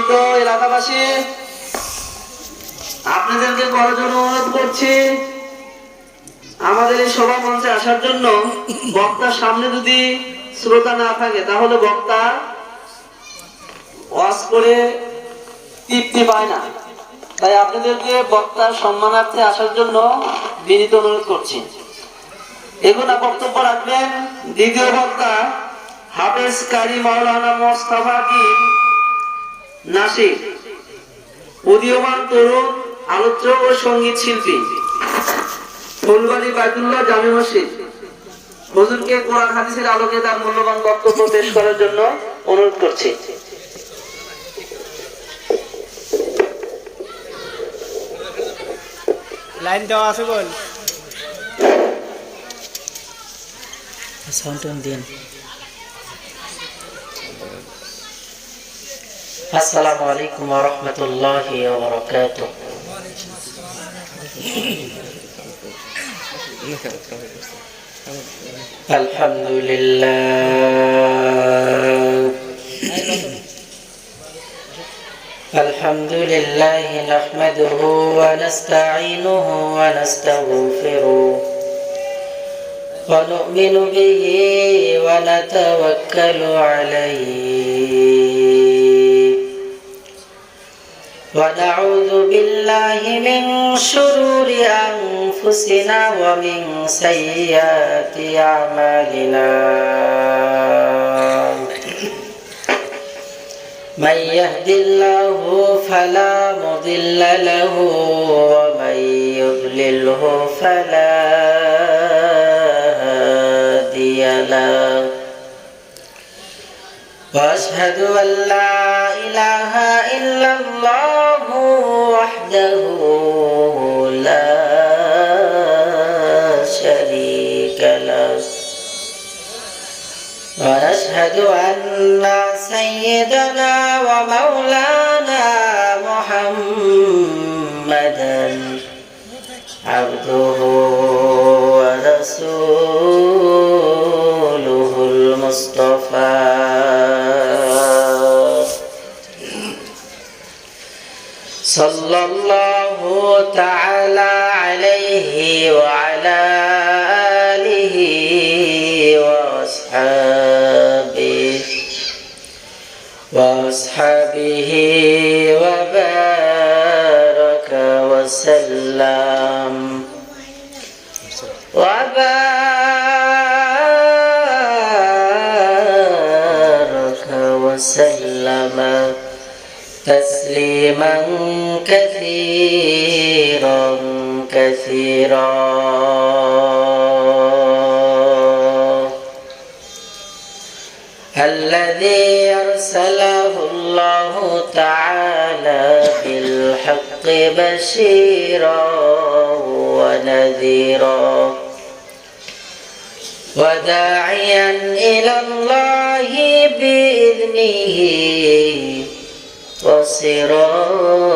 সম্মানিত এলাকাবাসী, আপনাদেরকে করজোড়ে অনুরোধ করছি আমাদের এই সভা মঞ্চে আসার জন্য। বক্তার সামনে যদি শ্রোতা না থাকে তাহলে বক্তা ওয়াজ করে তৃপ্তি পায় না। তাই আপনাদেরকে বক্তার সম্মানার্থে আসার জন্য বিনীত অনুরোধ করছি। এখন বক্তব্য রাখবেন দ্বিতীয় বক্তা হাফেজ কারি মাওলানা মোস্তফা পীর নাসির, উদীয়মান তরুণ আলোচক ও সঙ্গীত শিল্পী, ফুলবাড়ি বাইতুল্লাহ জামে মসজিদ। হুজুরকে কোরআন হাদিসের আলোকে তার মূল্যবান বক্তব্য পেশ করার জন্য অনুরোধ করছি। লাইন দেওয়া আছে বল। আসসালামু আলাইকুম ওয়া রাহমাতুল্লাহি ওয়া বারাকাতুহু। আলহামদুলিল্লাহ নাহমাদুহু ওয়া নাস্তাঈনুহু ওয়া নাস্তাগফিরুহু ওয়া নু'মিনু বিহি ওয়া নাতাওয়াক্কালু আলাইহি ونعوذ بالله من شرور أنفسنا ومن سيئات أعمالنا من يهد الله فلا مضل له ومن يضلله فلا هادي له وأشهد أن لا إله إلا الله وحده لا شريك له ونشهد أن سيدنا ومولانا محمدا عبده ورسوله المصطفى صلى الله تعالى عليه وعلى آله وأصحابه وبارك وسلم تسليما كثيرا كثيرا. الذي أرسله الله تعالى بالحق بشيرا ونذيرا وداعيا إلى الله بإذنه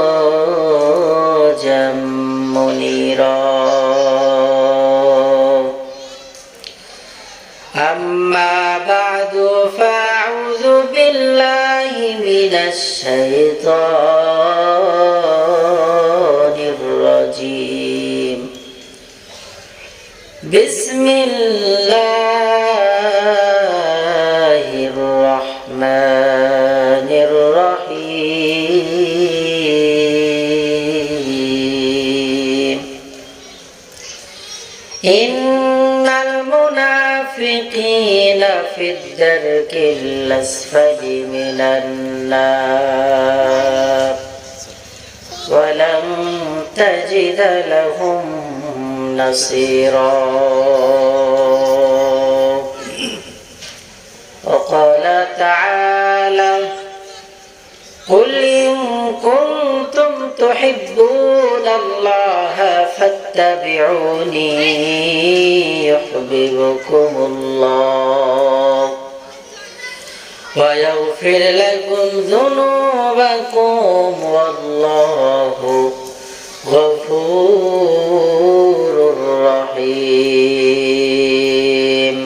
وسراجا منيرا. أما بعد فأعوذ بالله من الشيطان الرجيم. بسم الله الرحمن الرحيم. إن المنافقين في الدرك الأسفل من النار ولن تجد لهم نصيرا. وقال تعالى قل إن كنتم تحبون الله فاتبعوني يحببكم الله ويغفر لكم ذنوبكم والله غفور رحيم.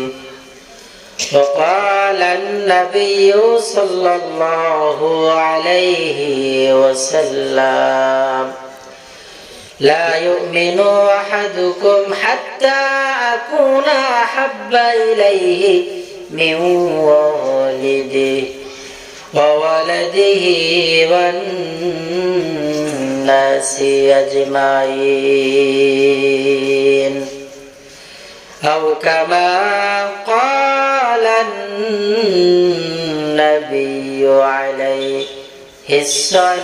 وقال النبي صلى الله عليه وسلم لا يؤمن أحدكم حتى أكون أحب إليه من والده وولده والناس أجمعين أو كما قال النبي عليه الصلاة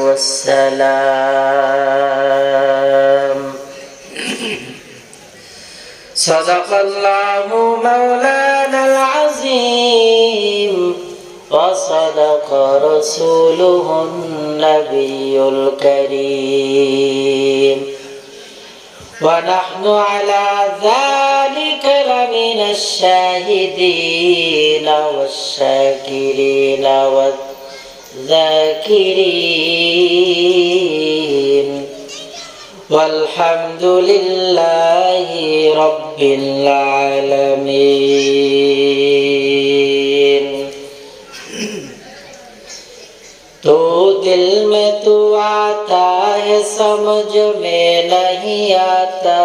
والسلام. صدق الله مولانا العظيم وصدق رسوله النبي الكريم ونحن على ذلك لمن الشاهدين والشاكرين والذاكرين والحمد لله رب العالمين. तो दिल में तू आता है समझ में नहीं आता,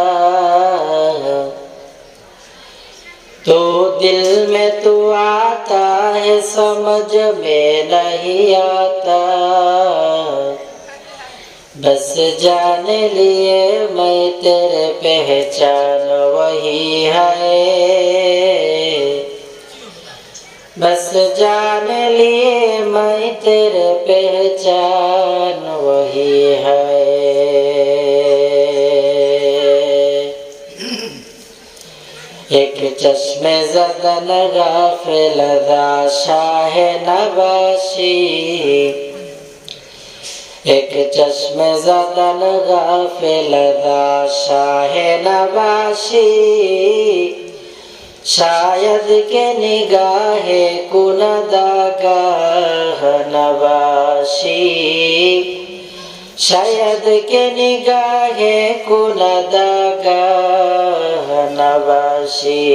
तो दिल में तू आता है समझ में नहीं आता, बस जान लिए मैं तेरे पहचान वही है, बस जान लिए मैं तेरे पहचान वही है। एक चश्मे ज़दन गाफिल शाह नवाशी, एक चश्मे ज़दन गाफिल शाह नवाशी, शायद के निगाहे कुनदागाह नवाशी, शायद के निगाहे कुनदागाह नवाशी,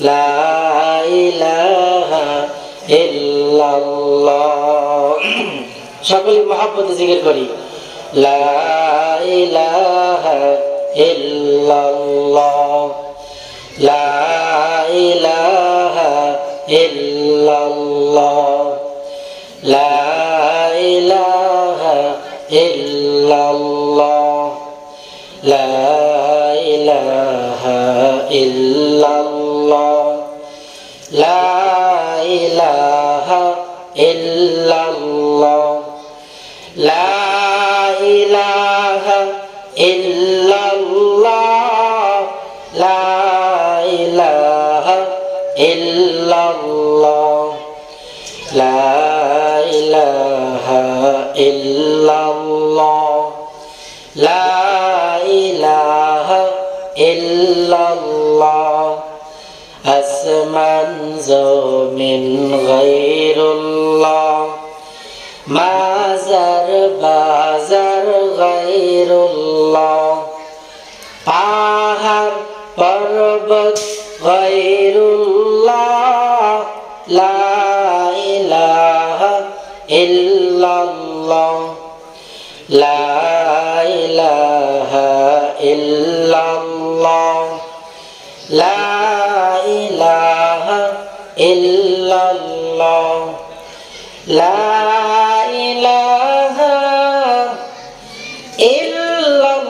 ला इलाहा इल्लल्लाह। সকলে মহব্বতে জিকির করি, লা ইলাহা ইল্লাল্লাহ, লা ইলাহা ইল্লাল্লাহ, লা ইলাহা ইল্লাল্লাহ, লা ইলাহা ইল্লাল্লাহ, লা ইলাহা ইল্লাল্লাহ, লা ইলাহা ইল্লাল্লাহ, লা ইলাহা ইল্লাল্লাহ, লা ইলাহা ইল্লাল্লাহ, লা ইলাহা ইল্লাল্লাহ। আসমান জমিন গায়রুল্লাহ, মাজার বাজার গায়রুল্লাহ, পাহাড় পর্বত গায়রুল্লাহ, লা ইলাহা ইল্লাল্লাহ, লা ইলাহা ইল্লাল্লাহ, লা ইলাহা ইল্লাল্লাহ, লা ইলাহা ইল্লাল্লাহ,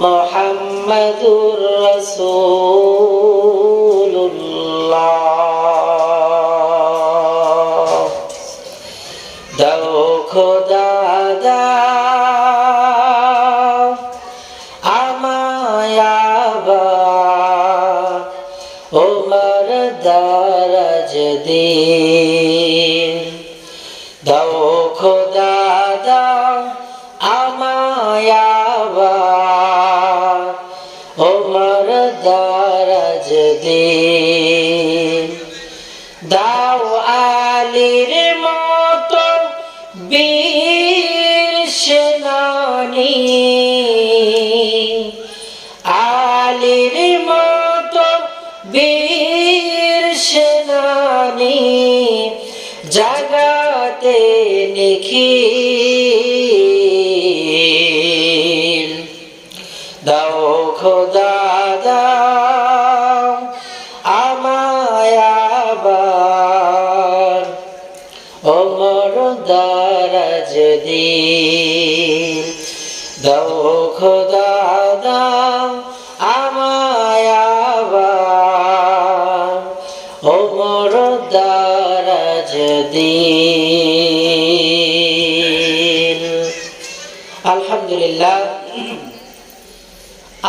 মুহাম্মাদুর রাসূলুল্লাহ। দাও খোদা দাও আমায় আবার ওমর দারাজ দিন, দাও খোদা দাও আমায় আবার ওমর দারাজ দিন, দাও আলীর মতো বীর সেনানী, আলী জাগাতে নিখিল দাও খোদা দাও আমায় আবার ওমর দারাজ দিন দাও খোদা দাও আমায় আবার ওমর দারাজ দিন। আলহামদুলিল্লাহ,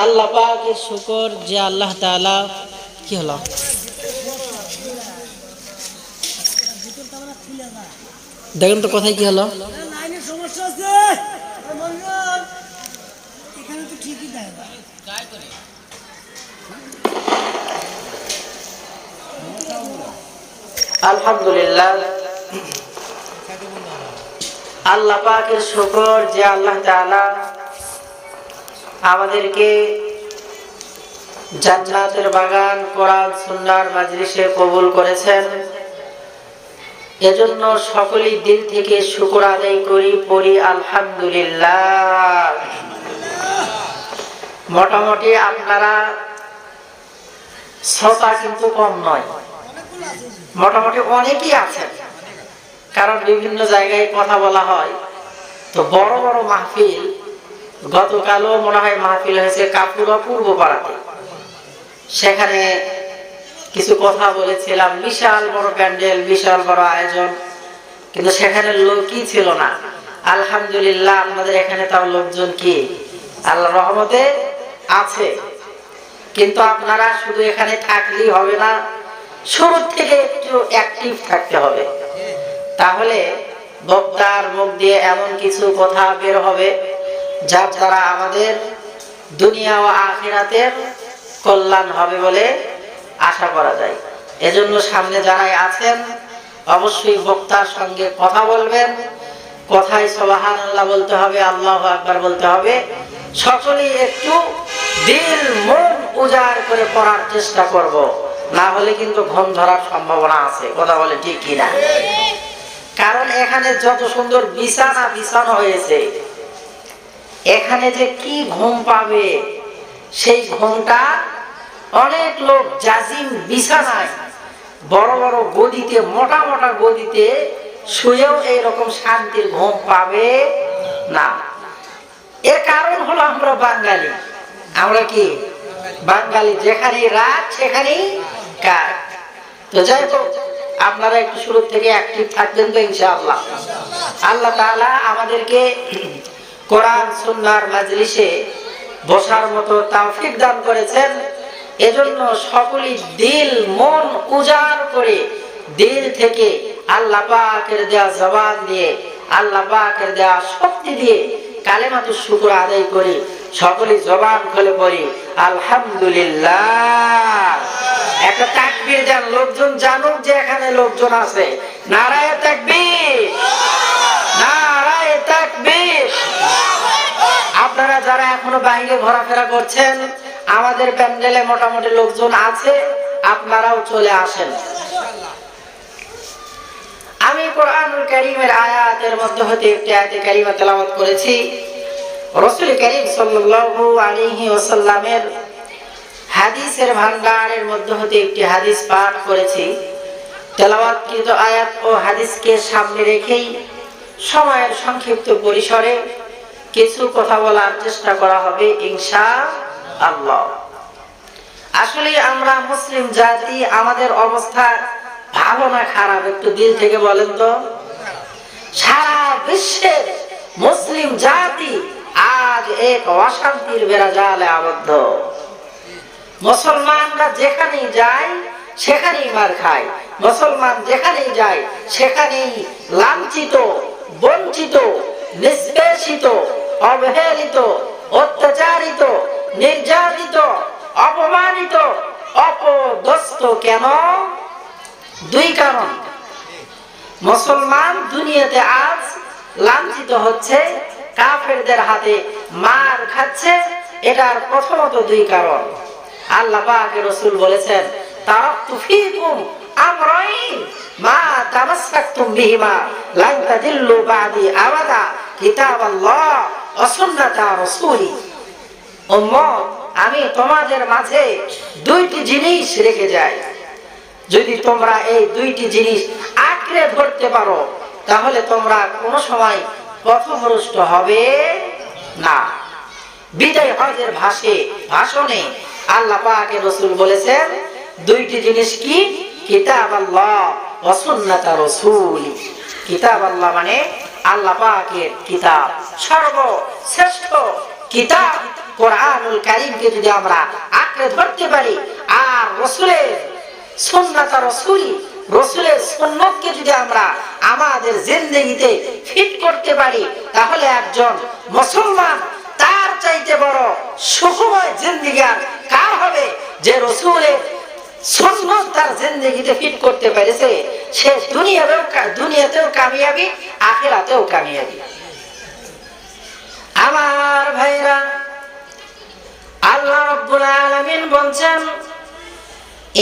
আল্লাহ পাকের শুকর যে আল্লাহ তাআলা কি হলো দেখেন তো কোথায় কি হলো। আলহামদুলিল্লাহ, আল্লাহ পাকের শুকর যে আল্লাহ তাআলা আমাদেরকে জান্নাতের বাগান কোরআন সুন্নাহর মাজলিসে কবুল করেছেন। এজন্য সকলেই দিল থেকে শুকর আদায় করি, পড়ি আলহামদুলিল্লাহ। মোটামুটি আপনারা শ্রোতা কিন্তু কম নয়, মোটামুটি অনেকেই আছেন, কারণ বিভিন্ন জায়গায় কথা বলা হয়। তো বড় বড় মাহফিল, গতকালও মনে হয় মাহফিল হয়েছে কাপুরা পূর্ব পাড়াতে, সেখানে কিছু কথা বলেছিলাম। বিশাল বড় প্যান্ডেল, বিশাল বড় আয়োজন, কিন্তু সেখানে লোকই ছিল না। আলহামদুলিল্লাহ, আমাদের এখানে তাও লোকজন কি আল্লাহর রহমতে আছে। কিন্তু আপনারা শুধু এখানে থাকলেই হবে না, শুরু থেকে একটু অ্যাক্টিভ থাকতে হবে। তাহলে বক্তার মুখ দিয়ে এমন কিছু কথা বের হবে যার দ্বারা আমাদের দুনিয়া ও আখিরাতের কল্যাণ হবে বলে আশা করা যায়। এজন্য সামনে যারাই আছেন অবশ্যই বক্তার সঙ্গে কথা বলবেন। কথায় সুবহানাল্লাহ বলতে হবে, আল্লাহু আকবার বলতে হবে। সকলেই একটু দিল মন উজাড় করে পড়ার চেষ্টা করব, না হলে কিন্তু ঘুম ধরার সম্ভাবনা আছে। কথা বলে ঠিক কিনা? কারণ এখানে যত সুন্দর বিছানা বিছানো হয়েছে, এখানে যে কি ঘুম পাবে সেই ঘুমটা অনেক লোক জাজিম বিছানায় বড় বড় গদিতে, মোটা মোটা গদিতে শুয়েও এইরকম শান্তির ঘুম পাবে না। এর কারণ হলো আমরা বাঙালি। আমরা কি বাঙালি? যেখানেই রাত সেখানেই কাজ। তো যাই হোক, আপনারা একটু শুরু থেকে অ্যাক্টিভ থাকবেন তো ইনশাআল্লাহ। আল্লাহ তাআলা আমাদেরকে কোরআন সুন্নাহর মাজলিসে বসার মতো তৌফিক দান করেছেন। এজন্য সকলেই দিল মন উজাড় করে দিল থেকে আল্লাহ পাকের দেয়া জবান দিয়ে, আল্লাহ পাকের দেয়া শক্তি দিয়ে কালেমাতুশ শুকর আদায় করি। সকলেই জবান খুলে পড়ি আলহামদুলিল্লাহ। একটা তাকবীর দেন, লোকজন জানুক যে এখানে লোকজন আছে। নারায়ে তাকবীর, নারায়ে তাকবীর। আপনারা যারা এখনো বাইরে ঘোরাফেরা করছেন, আমাদের প্যান্ডেলে মোটামুটি লোকজন আছে, আপনারাও চলে আসেন। আমি কোরআনুল কারীমের আয়াতের মধ্যে হতে একটি আয়াতে কারিমা তেলাওয়াত করেছি। রাসূল কারীম সাল্লাল্লাহু আলাইহি ওয়াসাল্লামের হাদিসের ভান্ডারের মধ্যে হতে একটি হাদিস পাঠ করেছি। তেলাওয়াতকৃত আয়াত ও হাদিসকে সামনে রেখেই সময়ের সংক্ষিপ্ত পরিসরে কিছু কথা বলার চেষ্টা করা হবে ইনশাআল্লাহ। আসলে আমরা মুসলিম জাতি, আমাদের অবস্থা ভালো না খারাপ একটু দিল থেকে বলেন তো? সারা বিশ্বের মুসলিম জাতি আজ এক অশান্তির বেড়াজালে আবদ্ধ। মুসলমানরা যেখানেই যায় সেখানেই মার খায়, মুসলমান যেখানেই যায় সেখানেই লাঞ্ছিত, বঞ্চিত, নিষ্পেষিত, অবহেলিত, অত্যাচারিত, নির্যাতিত, অপমানিত, অপদস্থ। কেন? দুই কারণ। মুসলমান দুনিয়াতে আজ লাঞ্ছিত হচ্ছে, কাফেরদের হাতে মার খাচ্ছে। এটার প্রথমত দুই কারণ। আল্লাহ পাকের রাসূল বলেছেন, তারাকতু ফীকুম আমরাইন মা তামাসসাকতুম বিহিমা লান তাদিল্লু বাদি আবাদা কিতাবাল্লাহ ওয়া সুন্নাতা রাসূলি। উম্মত, আমি তোমাদের মাঝে দুইটি জিনিস রেখে যাই, যদি তোমরা এই দুইটি জিনিস আঁকড়ে ধরতে পারো তাহলে তোমরা কোনো সময় পথভ্রষ্ট হবে না। বিদায় হজের ভাষণে আল্লাহ পাকের রাসূল বলেছেন দুইটি জিনিস কি? কিতাব আল্লাহ ওয়া সুন্নাত রাসূলি। কিতাব আল্লাহ মানে আল্লাহ পাকের কিতাব, সর্বশ্রেষ্ঠ কিতাব কোরআনুল কারীমকে যদি আমরা আঁকড়ে ধরতে পারি, আর রাসূলের সুন্নাত রাসূলি, রাসূলের সুন্নতকে যদি আমরা আমাদের জিন্দেগিতে ফিট করতে পারি, তাহলে একজন মুসলমান তার চাইতে বড় সুখময় জিন্দেগি আর কার হবে? যে রাসূলের সুন্নাত তার জিন্দেগিতে ফিট করতে পেরেছে, সে দুনিয়াতেও কামিয়াবি, আখিরাতেও কামিয়াবি। আমার ভাইরা, আল্লাহ রাব্বুল আলামিন বলেন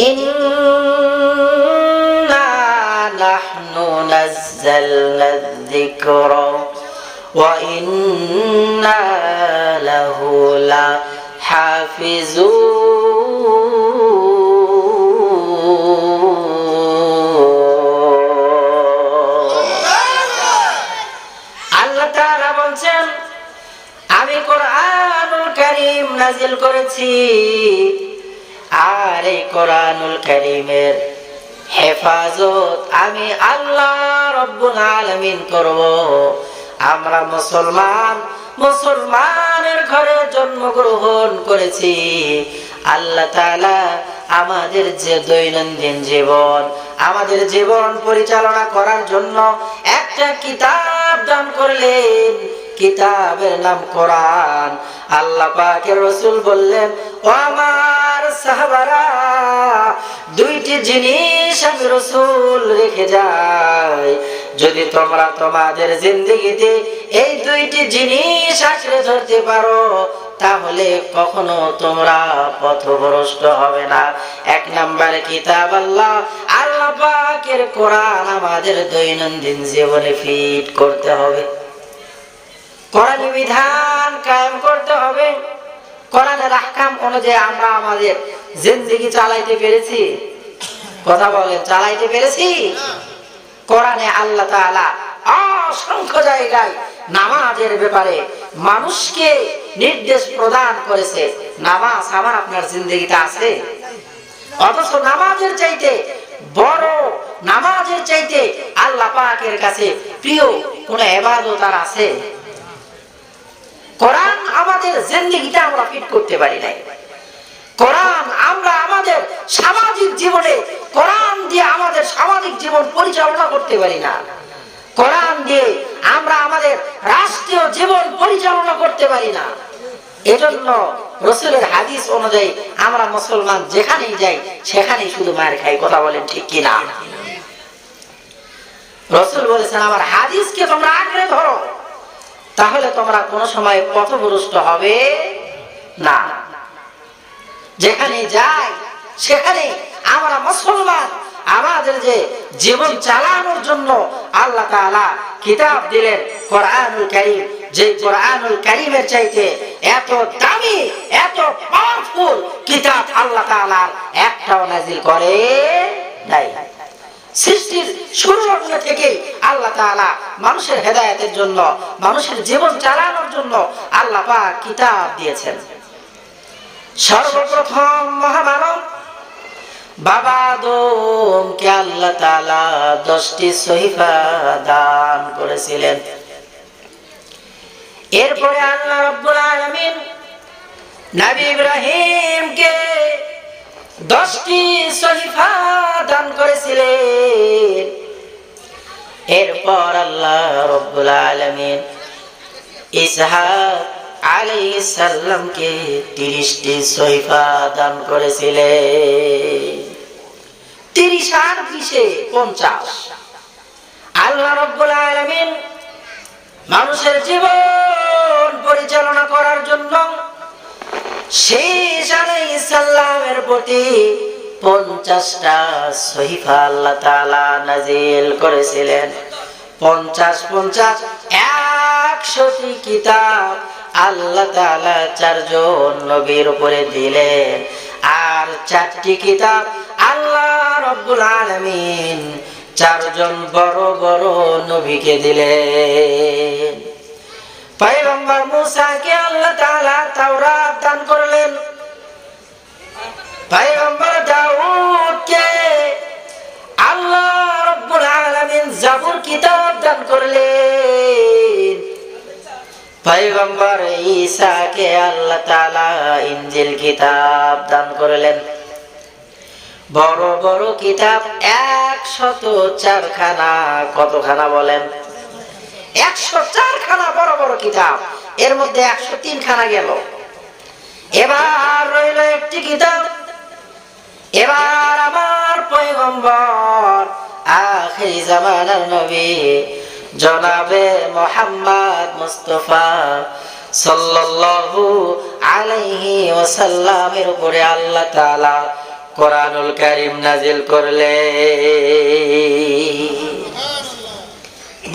ইন্না নাহনু নাযালনা যিকরা ওয়া ইন্না লাহু লাহাফিজুন। আল্লাহ তাআলা বলেন আমি কোরআনুল কারীম নাযিল করেছি, আর এই কোরআনুল কারীমের হেফাজত আমি আল্লাহ রাব্বুল আলামিন করব। আমরা মুসলমানের ঘরে জন্মগ্রহণ করেছি। আল্লাহ তাআলা আমাদের যে দৈনন্দিন জীবন, আমাদের জীবন পরিচালনা করার জন্য একটা কিতাব দান করলেন, কিতাবের নাম কোরআন। আল্লাহ পাকের রাসূল বললেন, ও আমার সাহাবারা, দুইটি জিনিস আমি রাসূল রেখে যাই, যদি তোমরা তোমাদের জিন্দেগিতে এই দুইটি জিনিস আঁকড়ে ধরতে পারো তাহলে কখনো তোমরা পথভ্রষ্ট হবে না। এক নম্বরে কিতাব আল্লাহ, আল্লাহ পাকের কোরআন আমাদের দৈনন্দিন জীবনে ফিট করতে হবে, কোরআনী বিধান কায়েম করতে হবে। কোরআনের আহকাম অনুযায়ী আমরা আমাদের জিন্দেগি চালাইতে পেরেছি? কথা বলেন, চালাইতে পেরেছি? কোরআনে আল্লাহ তাআলা অসংখ্য জায়গায় নামাজের ব্যাপারে মানুষকে নির্দেশ প্রদান করেছে। নামাজ আমার আপনার জিন্দেগিতে আছে, অথচ নামাজের চাইতে বড়, নামাজের চাইতে আল্লাহ পাকের কাছে প্রিয় কোন ইবাদত আর আছে? কোরআন আমাদের জিন্দেগিতে আমরা ফিট করতে পারি নাই। কোরআন আমরা আমাদের সামাজিক জীবনে, কোরআন দিয়ে আমাদের সামাজিক জীবন পরিচালনা করতে পারি না। কোরআন দিয়ে আমরা আমাদের রাষ্ট্রীয় জীবন পরিচালনা করতে পারি না। এজন্য রাসূলের হাদিস অনুযায়ী আমরা মুসলমান যেখানেই যাই সেখানেই শুধু মার খাই। কথা বলেন ঠিক কি না? রাসূল বলেছেন আমার হাদিসকে তোমরা আঁকড়ে ধরো, তাহলে তোমরা কোনো সময় পথভ্রষ্ট হবে না। যেখানে যাই সেখানে আমরা মুসলমান, আমাদের যে জীবন চালানোর জন্য আল্লাহ তাআলা কিতাব দিলেন কোরআনুল কারীম, যে কোরআনুল কারীমের চাইতে এত দামি, এত পাওয়ারফুল কিতাব আল্লাহ তাআলা একটাও নাযিল করে নাই। সৃষ্টির শুরু লগ্ন থেকে আল্লাহ তাআলা মানুষের হেদায়েতের জন্য, মানুষের জীবন চালানোর জন্য আল্লাহ পাক কিতাব দিয়েছেন। সর্বপ্রথম মহামানব বাবা আদমকে আল্লাহ তাআলা 10টি সহিফা দান করেছিলেন। এরপরে আল্লাহ রাব্বুল আলামিন নবী ইব্রাহিমকে 10টি সহিফা দান করেছিলেন। এরপর আল্লাহ রাব্বুল আলামিন ইসহাক আলাইহিস সালামকে 30টি সহিফা দান করেছিলেন। 30 আর 50 আল্লাহ রাব্বুল আলামিন মানুষের জীবন পরিচালনা করার জন্য শেষ আলাইহিস সালামের প্রতি 50টা সহিফা আল্লাহ তাআলা নাজিল করেছিলেন। 50 100টি কিতাব আল্লাহ তাআলা 4 জন নবীর উপরে দিলেন, আর 4টি কিতাব আল্লাহ রাব্বুল আলামিন 4 জন বড় বড় নবীকে দিলেন। পয়গম্বর মুসাকে আল্লাহ তাআলা তাওরাত দান করলেন, পয়গম্বর দাউদকে আল্লাহ রাব্বুল আলামিন জাবুর কিতাব দান করলেন, পয়গম্বর ঈসাকে আল্লাহ তাআলা ইনজিল কিতাব দান করলেন। বড় বড় কিতাব 104 খানা। কতখানা বলেন? 104 খানা বড় বড় কিতাব। এর মধ্যে 103 খানা গেল। এবার রইল একটি কিতাব। এবার আমার পয়গম্বর আখির জামানার নবী জনাবে মুহাম্মদ মুস্তাফা সাল্লাল্লাহু আলাইহি ওয়াসাল্লামের উপরে আল্লাহ তাআলা কোরআনুল কারীম নাজিল করলেন।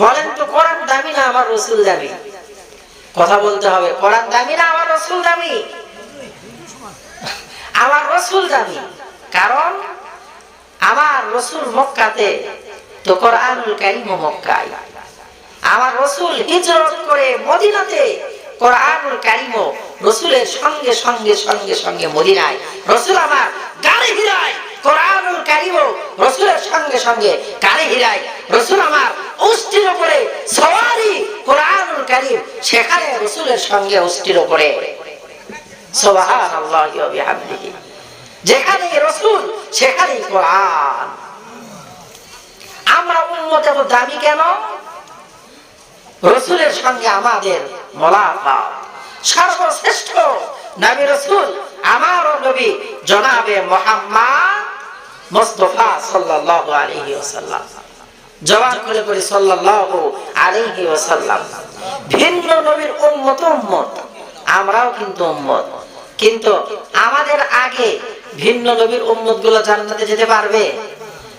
বলেন তো, কোরআন দামি না আমার রাসূল দামি? কথা বলতে হবে। কোরআন দামি না আমার রাসূল দামি? আমার রাসূল দামি, কারণ আমার রাসূল মক্কাতে, তো কোরআনুল কারীম মক্কায়। আমার রাসূল হিজরত করে মদিনাতে, কোরআনুল কারীম রাসূলের সঙ্গে সঙ্গে সঙ্গে সঙ্গে মদিনায়। রাসূল আমার গাড়ি হিরায়, কোরআনুল কারীম রাসূলের সঙ্গে সঙ্গে গাড়ি হিরায়। রাসূল আমার উষ্টির উপরে সওয়ারি, কোরআনুল কারীম সেখানে রাসূলের সঙ্গে উষ্টির উপরে। সুবহানাল্লাহি ওয়া বিহামদিহি। যেখানে রাসূল সেখানেই কোরআন। আমরা উম্মত এত দামি কেন? রাসূলের সঙ্গে আমাদের মোলাকাত। সর্বশ্রেষ্ঠ নবী রাসূল আমার নবী জনাবে মুহাম্মদ মুস্তাফা সাল্লাল্লাহু আলাইহি ওয়াসাল্লাম। জবান খুলে পড়ি সাল্লাল্লাহু আলাইহি ওয়াসাল্লাম। ভিন্ন নবীর উম্মত উম্মত, আমরাও কিন্তু উম্মত। কিন্তু আমাদের আগে ভিন্ন নবীর উম্মত গুলো জান্নাতে যেতে পারবে?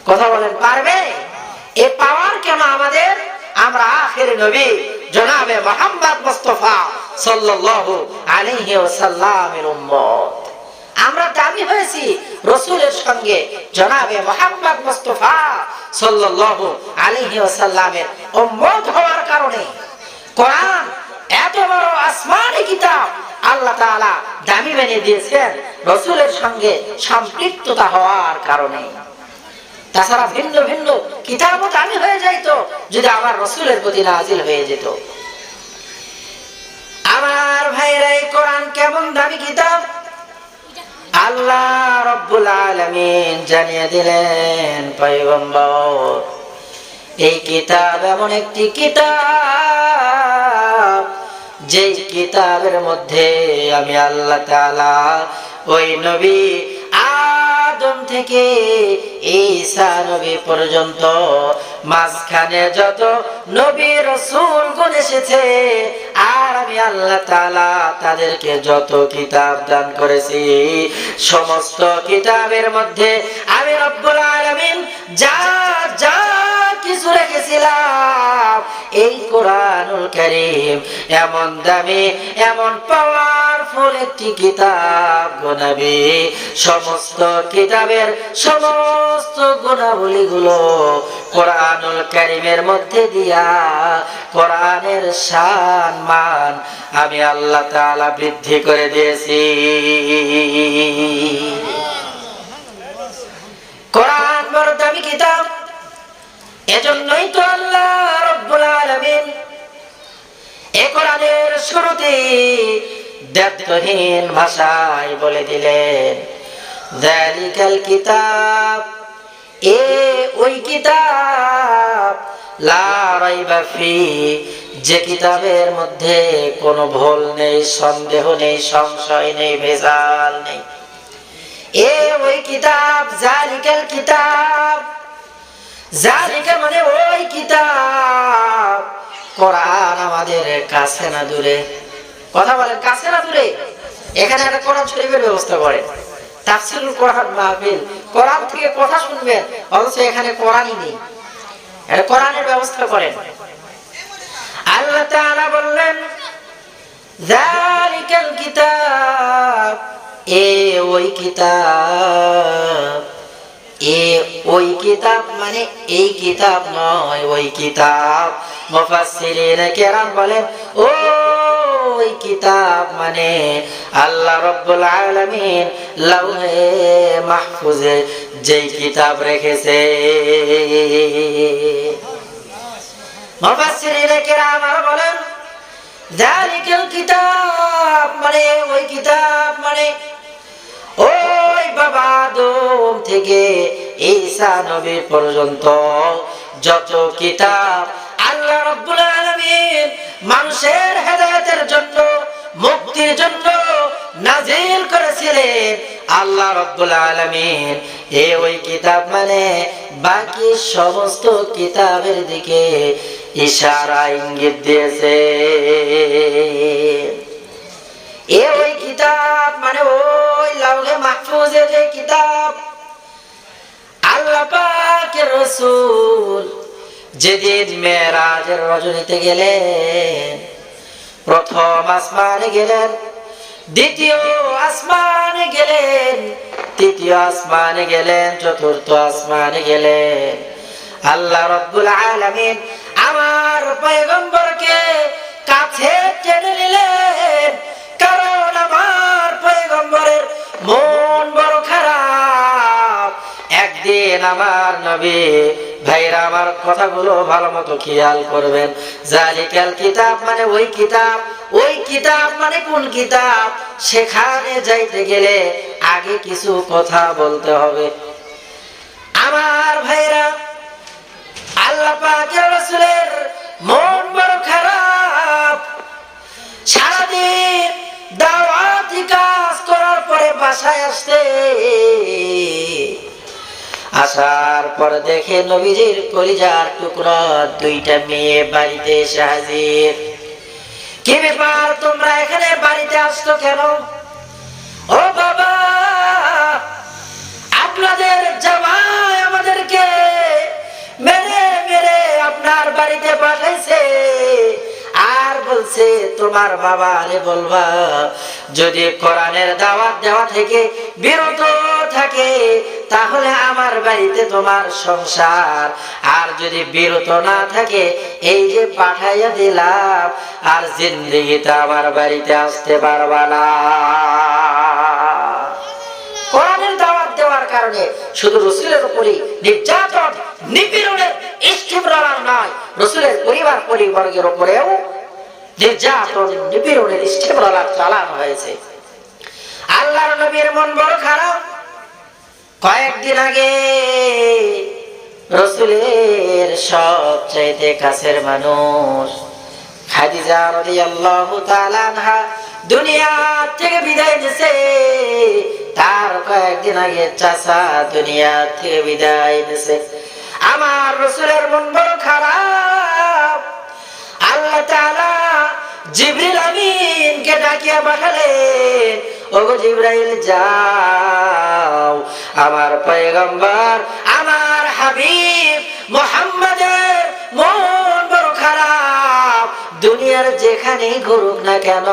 কথা বলেন, পারবে? এ পাওয়ার কেন আমাদের? আমরা আখির নবী জনাবে মুহাম্মদ মুস্তাফা সাল্লাল্লাহু আলাইহি ওয়াসাল্লামের উম্মত। আমরা দামি হয়েছি রাসূলের সঙ্গে জনাবে মুহাম্মদ মুস্তাফা সাল্লাল্লাহু আলাইহি ওয়াসাল্লামের উম্মত হওয়ার কারণে। কোরআন এত বড় আসমানি কিতাব আল্লাহ তাআলা দামি বানিয়ে দিয়েছেন রাসূলের সঙ্গে সম্পৃক্ততা হওয়ার কারণে। তাছাড়া ভিন্ন ভিন্ন কিতাবও দামি হয়ে যাইত যদি আমার রাসূলের প্রতি নাজিল হয়ে যেত। আমার ভাইরা, এই কোরআন কেমন দামি কিতাব আল্লাহ রাব্বুল আলামিন জানিয়ে দিলেন পয়গম্বর। এই কিতাব এমন একটি কিতাব, যে কিতাবের মধ্যে আমি আল্লাহ তাআলা ওই নবী আদম থেকে ঈসা নবী পর্যন্ত মাঝখানে যত নবী রাসূল গুণ এসেছে, আর আমি আল্লাহ তাআলা তাদেরকে যত কিতাব দান করেছি, সমস্ত কিতাবের মধ্যে আমি রব্বুল আলামিন যা যা কিছু রেখেছিলাম, এই কোরআনুল কারীম এমন দামি, এমন পাওয়ারফুল একটি কিতাব গো নবী। সমস্ত কিতাবের সমস্ত গুণাবলী গুলো কোরআনুল কারীমের মধ্যে দিয়া কোরআনের শান মান আমি আল্লাহ তাআলা বৃদ্ধি করে দিয়েছি। কোরআন বড় দামি কিতাব। এজন্যই তো আল্লাহ রাব্বুল আলামিন এই কোরআনের শুরুতে দ্ব্যর্থহীন ভাষায় বলে দিলেন, যালিকাল কিতাব, এ ওই কিতাব, লা রাইবা ফি, যে কিতাবের মধ্যে কোনো ভুল নেই, সন্দেহ নেই, সংশয় নেই, ভেজাল নেই। এ ওই কিতাব, যালিকাল কিতাব, যালিকা মানে ওই কিতাব। কোরআন আমাদের কাছে না দূরে? কথা বলেন, কাছে না দূরে? এখানে একটা কোরআন শরীফের ব্যবস্থা করে, তাফসীরুল কোরআন মাহফিল, কোরআন থেকে কথা শুনবেন, অথচ এখানে কোরআনই নেই। এটা কোরআনের ব্যবস্থা করেন। আল্লাহ তাআলা বললেন যালিকাল কিতাব, ওই কিতাব, ওই কিতাব মানে এই কিতাব নয়, ওই কিতাব। মুফাসসিরিন কেরাম বলেন ওই কিতাব মানে আল্লাহ রাব্বুল আলামিন লাওহে মাহফুজে যেই কিতাব রেখেছে। মুফাসসিরিন কেরাম আর বলেন যালিকাল কিতাব মানে ওই কিতাব মানে ওই বাবা আদম থেকে ঈসা নবী পর্যন্ত যত কিতাব আল্লাহ রাব্বুল আলামিন মানুষের হেদায়েতের জন্য, মুক্তির জন্য নাযিল করেছিলেন, আল্লাহ রাব্বুল আলামিন ওই কিতাব মানে বাকি সমস্ত কিতাবের দিকে ইশারা ইঙ্গিত দিয়েছে। ওই কিতাব মানে ওই লাওহে মাহফুজের যে কিতাব। আল্লাহ পাকের রাসূল যেদিন মেরাজের রজনীতে গেলেন, প্রথম আসমানে গেলেন, দ্বিতীয় আসমানে গেলেন, তৃতীয় আসমানে গেলেন, চতুর্থ আসমানে গেলেন। আল্লাহ রাব্বুল আলামিন আমার পয়গম্বরকে কাছে টেনে নিলেন, কারণ আমার পয়গম্বরের মন বড় খারাপ। একদিন আমার নবী, ভাইরা আমার কথাগুলো ভালো মতো খেয়াল করবেন, জালিকাল কিতাব মানে ওই কিতাব, ওই কিতাব মানে কোন কিতাব, সেখানে যাইতে গেলে আগে কিছু কথা বলতে হবে। আমার ভাইরা, আল্লাহ পাকের রাসূলের মন বড় খারাপ। সারাদিন দাওয়াতি কাজ করার পরে বাসায় আসতে, আসার পর দেখে নবীজির কলিজার টুকরা দুইটা মেয়ে বাড়িতে এসে হাজির। কি ব্যাপার, তোমরা এখানে বাড়িতে আসছো কেন? ও বাবা, আপনাদের জামাই আমাদেরকে মেরে মেরে আপনার বাড়িতে পাঠাইছে, আর বলছে তোমার বাবা আরে বলবা যদি কোরআনের দাওয়াত দেওয়া থেকে বিরত থাকে তাহলে আমার বাড়িতে তোমার সংসার, আর যদি বিরত না থাকে এই যে পাঠাইয়া দিলাম আর জিন্দেগিতে আমার বাড়িতে আসতে পারবা না। কোরআনের দাওয়াত দেওয়ার কারণে শুধু রাসূলের উপরই নির্যাতন নিপীড়নের ইস্তিমরার নয়, রাসূলের পরিবার পরিবর্গের উপরেও নির্যাতন নিপীড়নের ইস্তিমরার চালানো হয়েছে। আল্লাহর নবীর মন বড় খারাপ। কয়েকদিন আগে রাসূলের সবচাইতে কাছের মানুষ খাদিজা রাদিয়াল্লাহু তাআলা আনহা দুনিয়া থেকে বিদায় নিয়েছে। তার কয়েকদিন আগে চাচা দুনিয়া থেকে বিদায় নিয়েছে। আমার রাসূলের মন বড় খারাপ। আল্লাহ তাআলা জিবরিল আমিনকে ডাকিয়া পাঠালেন, ওগো জিবরাইল যাও, আমার পয়গম্বর আমার হাবিব মুহাম্মাদের মন বড় খারাপ, দুনিয়ার যেখানেই ঘুরুক না কেন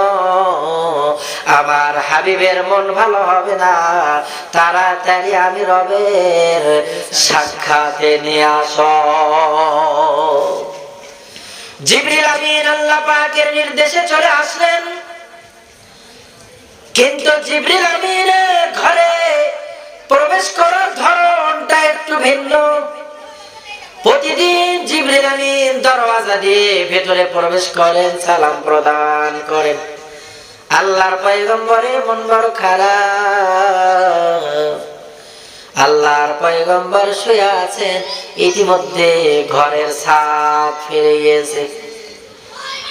আমার হাবিবের মন ভালো হবে না, তাড়াতাড়ি আমি রবের সাক্ষাতে নিয়ে আসো। জিবরিল আমিন আল্লাহ পাকের নির্দেশে চলে আসলেন, কিন্তু জিবরিল আমিনের ঘরে প্রবেশ করার ধরনটা একটু ভিন্ন। প্রতিদিন জিবরিল আমিন দরওয়াজা দিয়ে ভেতরে প্রবেশ করেন, সালাম প্রদান করেন। আল্লাহর পয়গম্বরের মন বড় খারাপ। আল্লাহর পয়গম্বর শুয়ে আছেন, ইতিমধ্যে ঘরের ছাদ ফিরে গিয়েছে।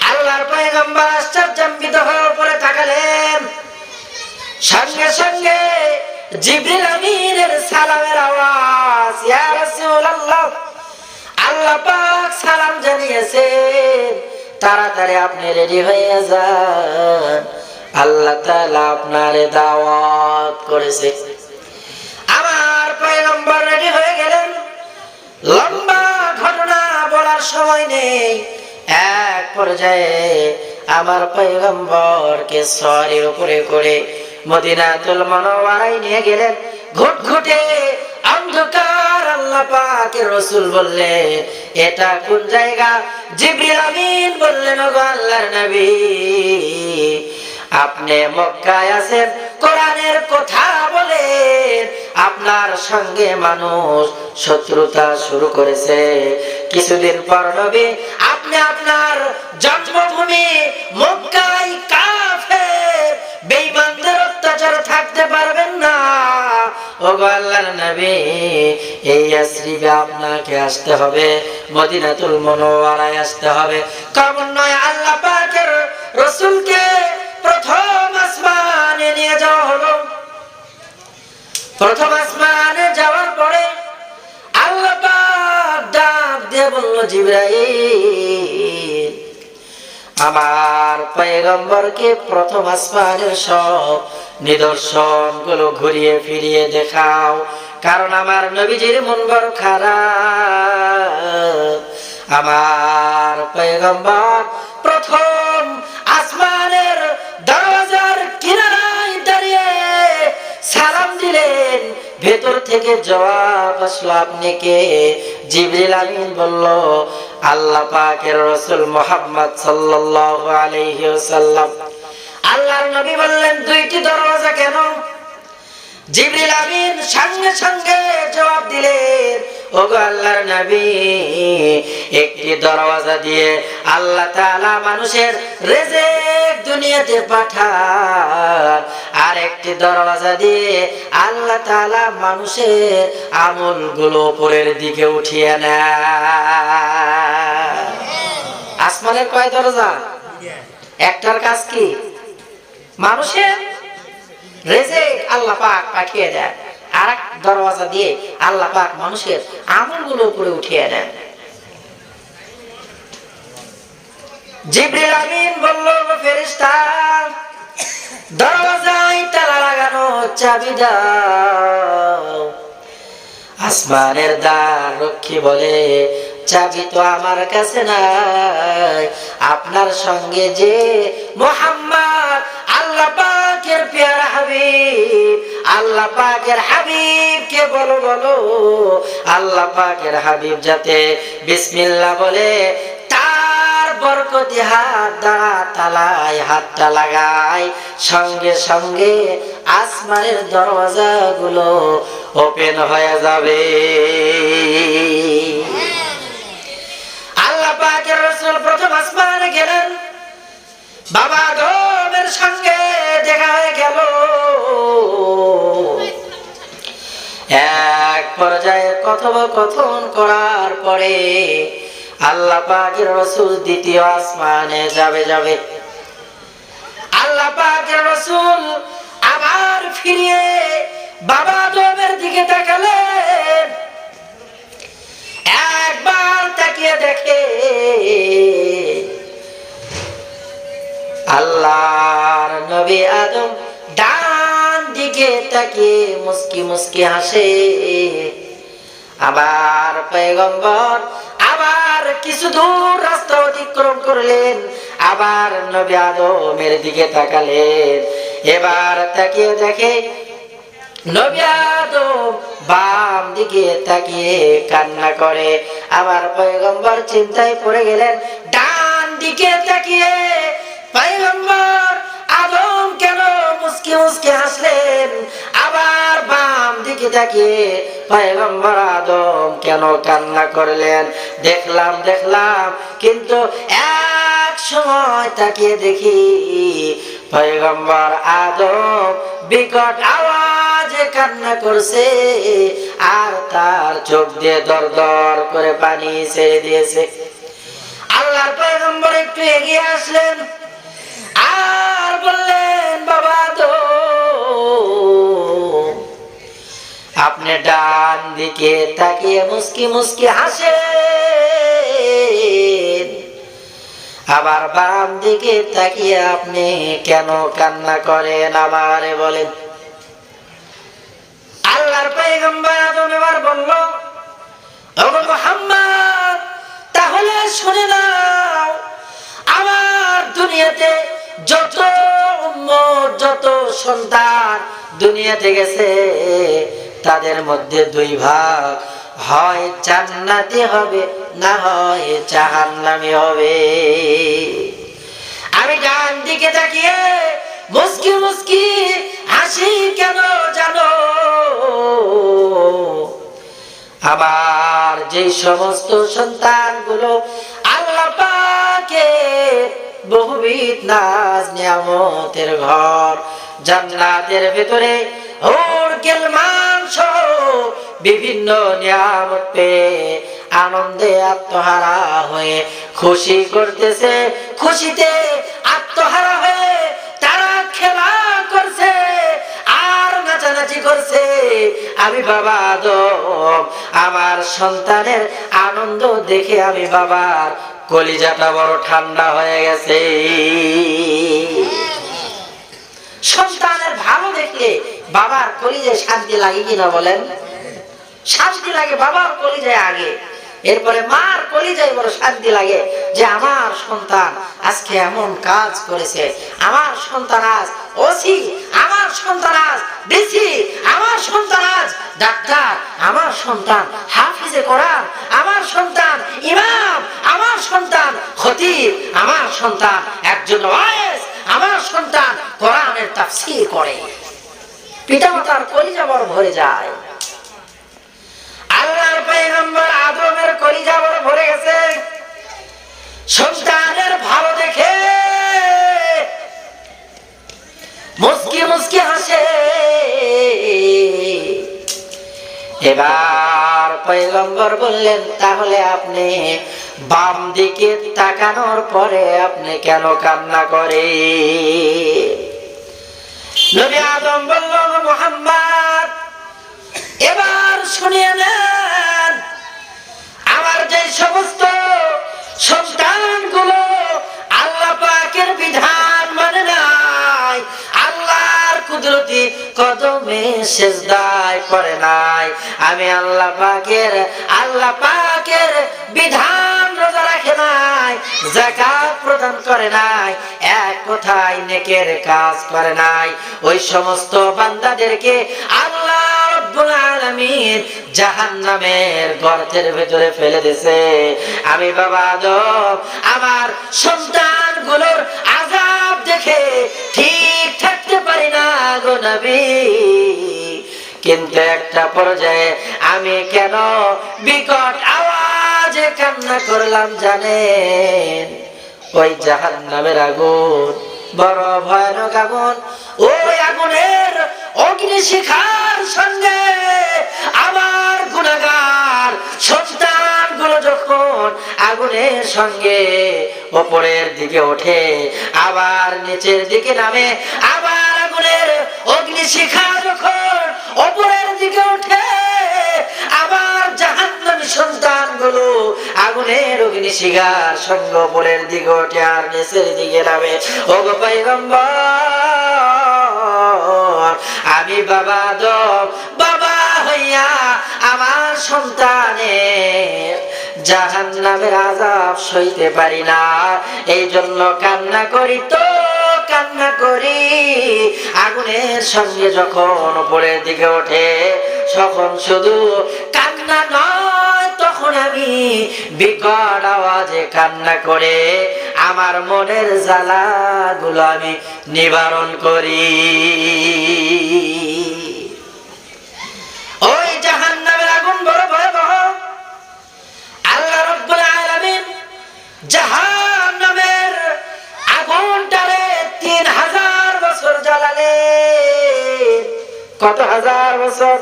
আল্লাহর পয়গম্বর আশ্চর্যান্বিত হয়ে উপরে তাকালেন, সঙ্গে সঙ্গে জিবরিল আমিনের সালামের আওয়াজ, ইয়া রাসূলুল্লাহ, আল্লাহ পাক সালাম জানিয়েছেন, তাড়াতাড়ি আপনি রেডি হয়ে যান, আল্লাহ তাআলা আপনারে দাওয়াত করেছে। পয়গম্বর রেডি হয়ে গেলেন। লম্বা ঘটনা বলার সময় নেই। এক পর্যায়ে আমার পয়গম্বরকে সওয়ারির উপরে করে মদিনাতুল মুনাওয়ারায় নিয়ে গেলেন। ঘুটঘুটে অন্ধকার। আল্লাহ পাকের রাসূল বললেন, এটা কোন জায়গা? জিবরিল আমিন বললেন, ওগো আল্লাহর নবী, আপনি মক্কায় আছেন, কোরআনের কথা বলেন, আপনার সঙ্গে মানুষ শত্রুতা শুরু করেছে। কিছুদিন পর নবী আপনি আপনার জন্মভূমি মক্কায় কাফের বেঈমানদের অত্যাচার থাকতে পারবেন না। ওগো আল্লাহর নবী, এই ইয়াসরিবে আপনাকে আসতে হবে, মদিনাতুল মুনাওয়ারায় আসতে হবে। কেমন নয়, আল্লাহ পাকের রাসূলকে প্রথম আসমানে নিয়ে যাওয়া হলো। প্রথম আসমানে যাওয়ার পরে আল্লাহ পাক ডাক দিয়ে বলল, জিবরাইল, আমার পয়গম্বরকে প্রথম আসমানের সব নিদর্শন গুলো ঘুরিয়ে ফিরিয়ে দেখাও, কারণ আমার নবীজির মন বড় খারাপ। আমার পয়গম্বর প্রথম আসমানের দরজার কিনারায় দাঁড়িয়ে সালাম দিলেন। ভেতর থেকে জবাব আসলো, আপনি কে? জিবরিল আমিন বলল, আল্লাহ পাকের রাসূল মুহাম্মদ সাল্লাল্লাহু আলাইহি ওয়াসাল্লাম। আল্লাহর নবী বললেন, দুইটি দরজা কেন? জিবরিল আমিন সঙ্গে সঙ্গে জবাব দিলেন, ওগো আল্লাহর নবী, একটি দরওয়াজা দিয়ে আল্লাহ তাআলা মানুষের রিজিক দুনিয়াতে পাঠান, আর একটি দরওয়াজা দিয়ে আল্লাহ তাআলা মানুষের আমলগুলো উপরের দিকে উঠিয়ে নেয়। আসমানের কয় দরজা? একটার কাজ কি? মানুষের রিজিক আল্লাহ পাক পাঠিয়ে দেন, আর এক দরওয়াজা দিয়ে আল্লাহ পাক মানুষের আমলগুলো উপরে উঠিয়ে দেন। জিবরিল আমিন বলল, ফেরেশতা, দরওয়াজায় তালা লাগানো, চাবি দাও। আসমানের দ্বার রক্ষী বলে, চাবি তো আমার কাছে নাই, আপনার সঙ্গে যে মুহাম্মদ আল্লাহ পাকের প্যারা হাবিব, আল্লাহ পাকের হাবিবকে বলো বলো, আল্লাহ পাকের হাবিব যাতে বিসমিল্লাহ বলে তার বরকতি হাত দ্বারা তালায় হাতটা লাগায়, সঙ্গে সঙ্গে আসমানের দরওয়াজাগুলো ওপেন হয়ে যাবে। আল্লাহ পাকের রাসূল প্রথম আসমানে গেলেন, বাবা আদমের সঙ্গে দেখা হয়ে গেল। এক পর্যায়ে কথোপকথন করার পরে আল্লাহ পাকের রাসূল দ্বিতীয় আসমানে যাবে। আল্লাহ পাকের রাসূল আবার ফিরে বাবা আদমের দিকে তাকালেন। একবার তাকিয়ে দেখে আল্লাহর নবী আদম ডান দিকে তাকিয়ে মুস্কি মুস্কি হাসে। আবার পয়গম্বর আবার কিছু দূর রাস্তা অতিক্রম করলেন, আবার নবী আদমের দিকে তাকালেন। এবার তাকিয়ে দেখে নবী আদম বাম দিকে তাকিয়ে কান্না করে। আবার পয়গম্বর চিন্তায় পড়ে গেলেন, ডান দিকে তাকিয়ে পয়গম্বর আদম কেন মুস্কি মুস্কি হাসলেন, আবার বাম দিকে তাকিয়ে পয়গম্বর আদম কেন কান্না করলেন। দেখলাম কিন্তু এক সময় তাকিয়ে দেখি পয়গম্বর আদম বিকট আওয়াজে কান্না করছে, আর তার চোখ দিয়ে দর দর করে পানি ছেড়ে দিয়েছে। আল্লাহর পয়গম্বর একটু এগিয়ে আসলেন আর বললেন, বাবা তো আপনি ডান দিকে তাকিয়ে মুস্কি মুস্কি হাসেন, আবার বাম দিকে তাকিয়ে আপনি কেন কান্না করেন আমারে বলেন। আল্লাহ আল্লাহর পয়গম্বর আদম এবার বলল, ওগো মুহাম্মদ, তাহলে শুনে নাও, আমার দুনিয়াতে যত উম্মত, যত সন্তান দুনিয়াতে গেছে, তাদের মধ্যে দুই ভাগ, হয় জান্নাতি হবে, না হয় জাহান্নামী হবে। আমি ডান দিকে তাকিয়ে মুস্কি মুস্কি হাসি কেন জানো? আবার যে সমস্ত সন্তানগুলো আল্লাহ পাকের বহুবিধ নাজ নিয়ামতের ঘর জান্নাতের ভেতরে হুরুল মাংস বিভিন্ন নিয়ামত পেয়ে আনন্দে আত্মহারা হয়ে খুশি করতেছে, খুশিতে আত্মহারা হয়ে তারা খেলা করছে আর নাচানাচি করছে, আমি বাবা আদম আমার সন্তানের আনন্দ দেখে আমি বাবার কলিজাটা বড় ঠান্ডা হয়ে গেছে। সন্তানের ভালো দেখলে বাবার কলিজায় শান্তি লাগে কিনা বলেন? শান্তি লাগে বাবার কলিজায় আগে, এরপরে মার কলিজায় বড় শান্তি লাগে যে আমার সন্তান আজকে এমন কাজ করেছে, আমার সন্তান আজ ওসি, আমার সন্তান আজ ডিসি, আমার সন্তান আজ ডাক্তার, আমার সন্তান হাফিজে কোরআন, আমার সন্তান ইমাম, আমার সন্তান খতিব, আমার সন্তান একজন ওয়াইজ, আমার সন্তান কোরআনের তাফসীর করে। পিতামাতার কলিজা বড় ভরে যায়। আল্লাহর পয়গম্বর আদমের কলিজা বড় ভরে গেছে সন্তানের ভালো দেখে, মুস্কি মুস্কি হাসে। এবার পয়গম্বর বললেন, তাহলে আপনি বাম দিকে তাকানোর পরে আপনি কেন কান্না করে? নবী আদম বলল, মুহাম্মদ এবার শুনিয়ে নেন, আমার যে সমস্ত সন্তানগুলো আল্লাহ পাকের বিধান মানে নাই, আল্লাহর কুদরতি কদমে সিজদায় পড়ে নাই, আমি আল্লাহ পাকের বিধান রোজা রাখে নাই, যাকাত প্রদান করে নাই, এক কথায় নেকের কাজ করে নাই, ওই সমস্ত বান্দাদেরকে আল্লাহ রব্বুল আলামিন জাহান্নামের গর্তের ভিতরে ফেলে দিয়েছে। আমি বাবা আদম আমার সন্তানগুলোর আযাব দেখে ঠিক থাকতে পারি না গো নবী, কিন্তু একটা পর্যায়ে আমি কেন বিকট আওয়াজে কান্না করলাম জানেন? ওই জাহান্নামের আগুন বড় ভয়ানক আগুন, ওই আগুনের অগ্নিশিখার সঙ্গে আমার গুনাহগার সন্তানগুলো যখন আগুনের সঙ্গে উপরের দিকে ওঠে, আবার নিচের দিকে নামে, আবার আগুনের অগ্নিশিখা যখন উপরের দিকে ওঠে, আবার জাহান্নামী সন্তানগুলো আগুনের অগ্নিশিখার সঙ্গে উপরের দিকে ওঠে আর নিচের দিকে নামে। ওগো পয়গম্বর, আমি বাবা আদম বাবা হইয়া আমার সন্তানের জাহান্নামের আযাব সইতে পারি না, এই জন্য কান্না করি, তো কান্না করি। আগুনের সঙ্গে যখন উপরের দিকে ওঠে তখন শুধু কান্না নয়, তখন আমি বিকট আওয়াজে কান্না করে আমার মনের জ্বালাগুলো আমি নিবারণ করি। ওই জাহান্নামের আগুন বড় ভয়াবহ। আল্লাহ রাব্বুল আলামিন জাহান্নামের আগুনটারে 3000 বছর জ্বালালেন। কত হাজার বছর?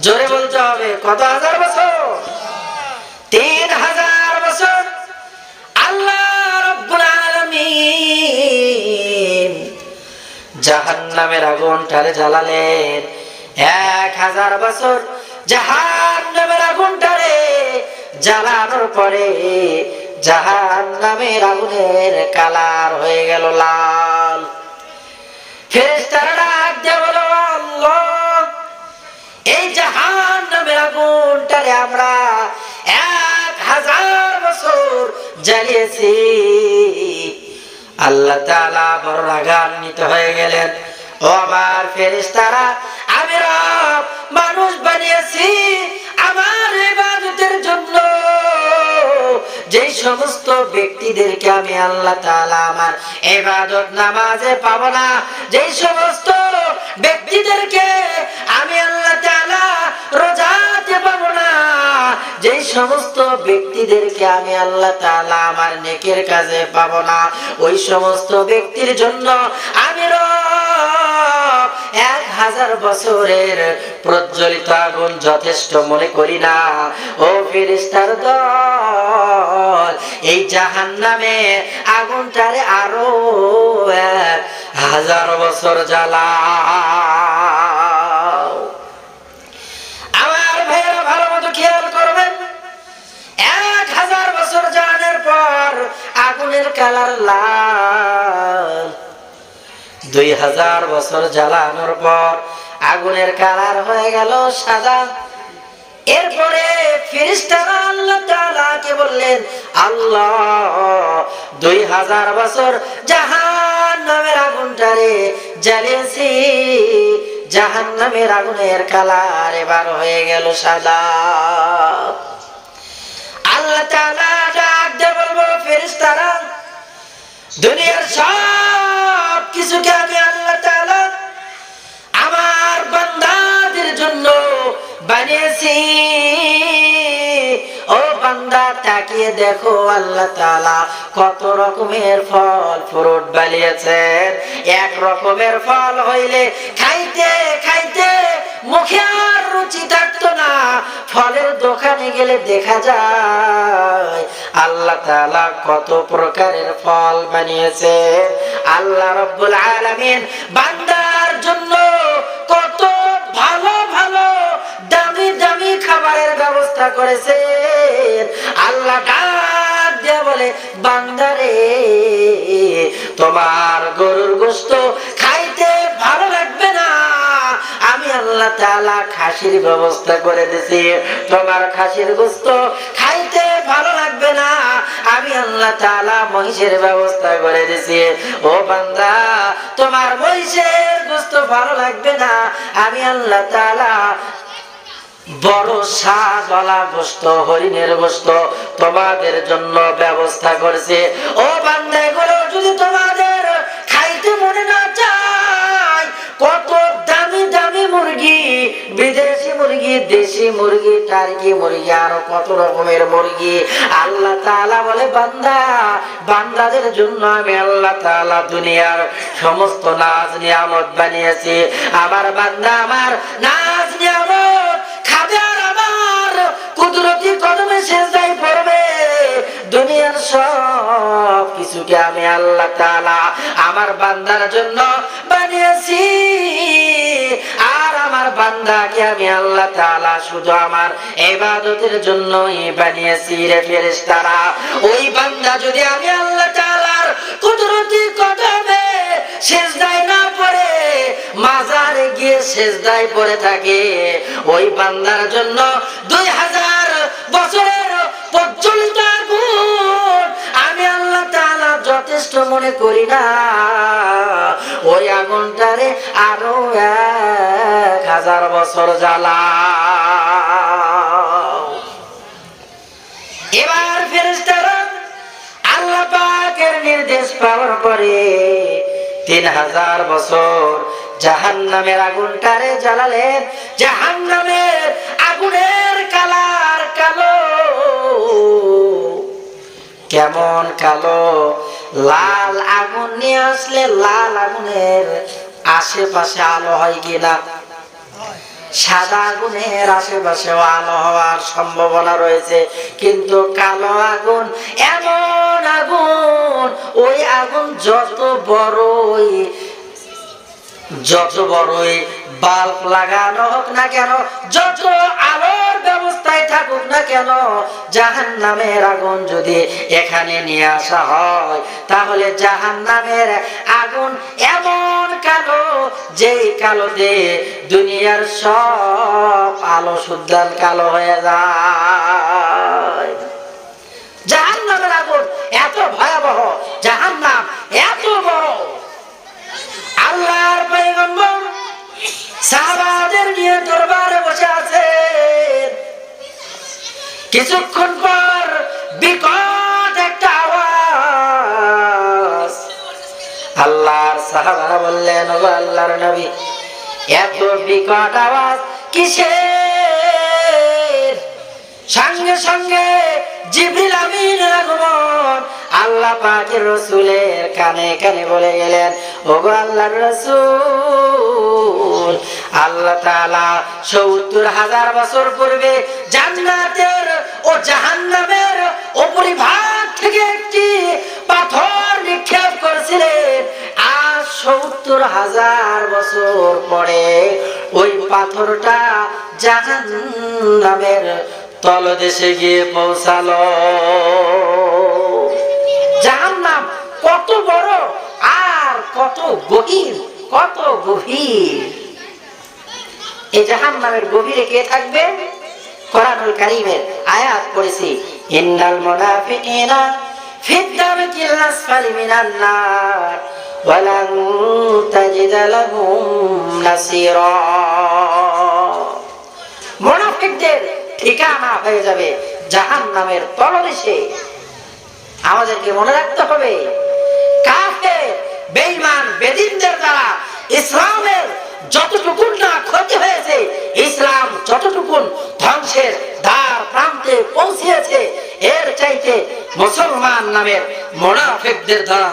জোরে বলতে হবে, কত হাজার বছর? 3000 বছর আল্লাহ রাব্বুল আলামিন জাহান্নামের আগুনটারে জ্বালালেন। 1000 বছর জাহান্নামের আগুনটারে জ্বালানোর পরে জাহান্নামের আগুনের কালার হয়ে গেল লাল। ফেরেশতারা ডাক দিয়ে বলল, আল্লাহ আগুনটারে আমরা 1000 বছর জ্বালিয়েছি। আল্লাহ তাআলা বড় রাগান্বিত হয়ে গেলেন। ও আমার ফেরেশতারা, আমি রব মানুষ বানিয়েছি আমার ইবাদতের জন্য। যেই সমস্ত ব্যক্তিদেরকে আমি আল্লাহ তাআলা আমার ইবাদত নামাজে পাবো না, যেই সমস্ত ব্যক্তিদেরকে আমি আল্লাহ তাআলা রোজাতে পাবো না, যেই সমস্ত ব্যক্তিদেরকে আমি আল্লাহ তাআলা আমার নেকের কাজে পাবো না, ওই সমস্ত ব্যক্তির জন্য আমি 1000 বছরের প্রজ্বলিত আগুন যথেষ্ট মনে করি না। ও ফেরেশতার দল, এই জাহান্নামে আগুনটারে আরো 1000 বছর জ্বালাও। আমার ভাইরা ভালো মতো খেয়াল করবেন, 1000 বছর জ্বালানোর পর আগুনের কালার লাল। 2000 বছর জ্বালানোর পর আগুনের কালার হয়ে গেল সাদা। এরপরে ফেরেশতারা আল্লাহ তাআলাকে বললেন, আল্লাহ 2000 বছর জাহান্নামের আগুনটারে জ্বালিয়েছি, জাহান্নামের আগুনের কালার এবার হয়ে গেল সাদা। আল্লাহ তাআলা ডাক দিয়ে বলবো, ফেরেশতারা দুনিয়ার সব কিছুকে আমি আল্লাহ তাআলা আমার বান্দাদের জন্য বানিয়েছি। ও বান্দা তাকিয়ে দেখো, আল্লাহ তাআলা কত রকমের ফল ফ্রুট বানিয়েছেন। এক রকমের ফল হইলে খাইতে খাইতে মুখে আর রুচি থাকতো না, ফলের দোকানে গেলে দেখা যায় আল্লাহ তাআলা কত প্রকারের ফল বানিয়েছে। আল্লাহ রাব্বুল আলামিন বান্দার জন্য কত ভালো ভালো দামি দামি খাবারের ব্যবস্থা করেছে। আল্লাহ ডাক দিয়ে বলে, বান্দারে তোমার গরুর গোশত খাইতে ভালো লাগবে না, আমি আল্লাহ তাআলা খাসির ব্যবস্থা করে দিয়েছি। তোমার খাসির গোশত খাইতে ভালো লাগবে না, আমি আল্লাহ তাআলা মহিষের ব্যবস্থা করে দিয়েছি। ও বান্দা, তোমার মহিষের গোশত ভালো লাগবে না, আমি আল্লাহ তাআলা বড় শাহওয়ালা গোশত, হরিণের গোশত তোমাদের জন্য ব্যবস্থা করেছে। ও বান্দা, এগুলো যদি তোমাদের খাইতে মনে না চায়, কত দামি দামি মুরগি, বিদেশি মুরগি, দেশি মুরগি, টার্কি মুরগি, আরো কত রকমের মুরগি, আল্লাহ তাআলা বলে, বান্দা বান্দাদের জন্য আমি আল্লাহ তাআলা দুনিয়ার সমস্ত নাজ নিয়ামত বানিয়েছি। আমার বান্দা আমার নাজ নিয়ামত খাবে আর আমার কুদরতি কদমে সিজদায় পড়বে। দুনিয়ার সব কিছুকে আমি আল্লাহ তাআলা আমার বান্দার জন্য বানিয়েছি, আর আমার বান্দাকে আমি আল্লাহ তাআলা শুধু আমার ইবাদতের জন্যই বানিয়েছি। রে ফেরেশতারা, ওই বান্দা যদি আমি আল্লাহ তাআলার কুদরতি কদমে সিজদায় না পড়ে, মাজারে গিয়ে সিজদায় পড়ে থাকে, ওই বান্দার জন্য 2000 বছরের প্রজ্বলিত আগুন আমি আল্লাহ তাআলা যথেষ্ট মনে করি না। ওই আগুনটারে আরো 1000 বছর জ্বালাও। এবার ফেরেশতারা আল্লাহ পাকের নির্দেশ পাওয়ার পরে 3000 বছর জাহান্নামের আগুনটারে জ্বালালেন। জাহান্নামের আগুনের কালার কালো। কেমন কালো? লাল আগুন নিয়ে আসলে লাল আগুনের আশেপাশে আলো হয় কিনা, সাদা আগুনের আশেপাশেও আলো হওয়ার সম্ভাবনা রয়েছে, কিন্তু কালো আগুন এমন আগুন, ওই আগুন যত বড়ই বাল্ব লাগানো হোক না কেন, যত আলোর ব্যবস্থা অবস্থায় থাকুক না কেন, জাহান্নামের আগুন যদি এখানে নিয়ে আসা হয়, তাহলে জাহান্নামের আগুন এমন কালো, যেই কালোতে দুনিয়ার সব আলো শুদ্ধান কালো হয়ে যায়। জাহান্নামের আগুন এত ভয়াবহ, জাহান্নাম এত বড়। আল্লাহর পয়গম্বর সাহাবাদের নিয়ে দরবারে বসে আছেন। কিছুক্ষণ পর বিকট একটা আওয়াজ। আল্লাহর সাহাবারা বললেন, ও আল্লাহর নবী, এত বিকট আওয়াজ কিসের? সঙ্গে সঙ্গে জিবরিল আমিনের আগমন। আল্লাহ পাকের রাসূলের কানে কানে বলে গেলেন, ওগো আল্লাহর রাসূল, আল্লাহ তাআলা ৭০,০০০ বছর পূর্বে জান্নাতের ও জাহান্নামের উপরিভাগ থেকে একটি পাথর নিক্ষেপ করেছিলেন। আজ ৭০,০০০ বছর পরে ওই পাথরটা জাহান্নামের তলদেশে গিয়ে পৌঁছালো। জাহান্নাম কত বড় আর কত গভীর, কত গভীর! এই জাহান্নামের গভীরে কে থাকবে? কোরআনুল কারীমের আয়াত পড়েছি, ইন্নাল মুনাফিকিনা ফিদ দারকিল আসফালি মিনান নার ওয়া লান তাজিদা লাহুম নাসীরা। মুনাফিকদের ঠিকানা হয়ে যাবে জাহান্নামের তলদেশে। আমাদেরকে মনে রাখতে হবে, কাফের বেঈমান বেদিনদের দ্বারা ইসলামের যতটুকু না ক্ষতি হয়েছে, ইসলাম যতটুকু ধ্বংসের দ্বার প্রান্তে পৌঁছেছে, এর চাইতে মুসলমান নামের মুনাফিকদের দ্বারা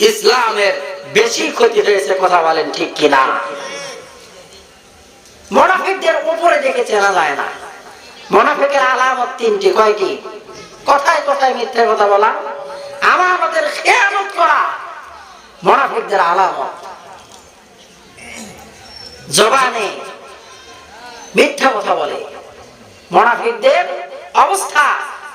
ইসলামের বেশি ক্ষতি হয়েছে। কথা বলেন ঠিক কিনা? মুনাফিকদের উপরে দেখে চেনা যায় না। মুনাফিকের আলামত তিনটি। কয়টি? কথায় কথায় মিথ্যা কথা বলা, আমানতের খেয়ানত করা মুনাফিকদের আলামত। জবানে মিথ্যা কথা বলে। মুনাফিকদের অবস্থা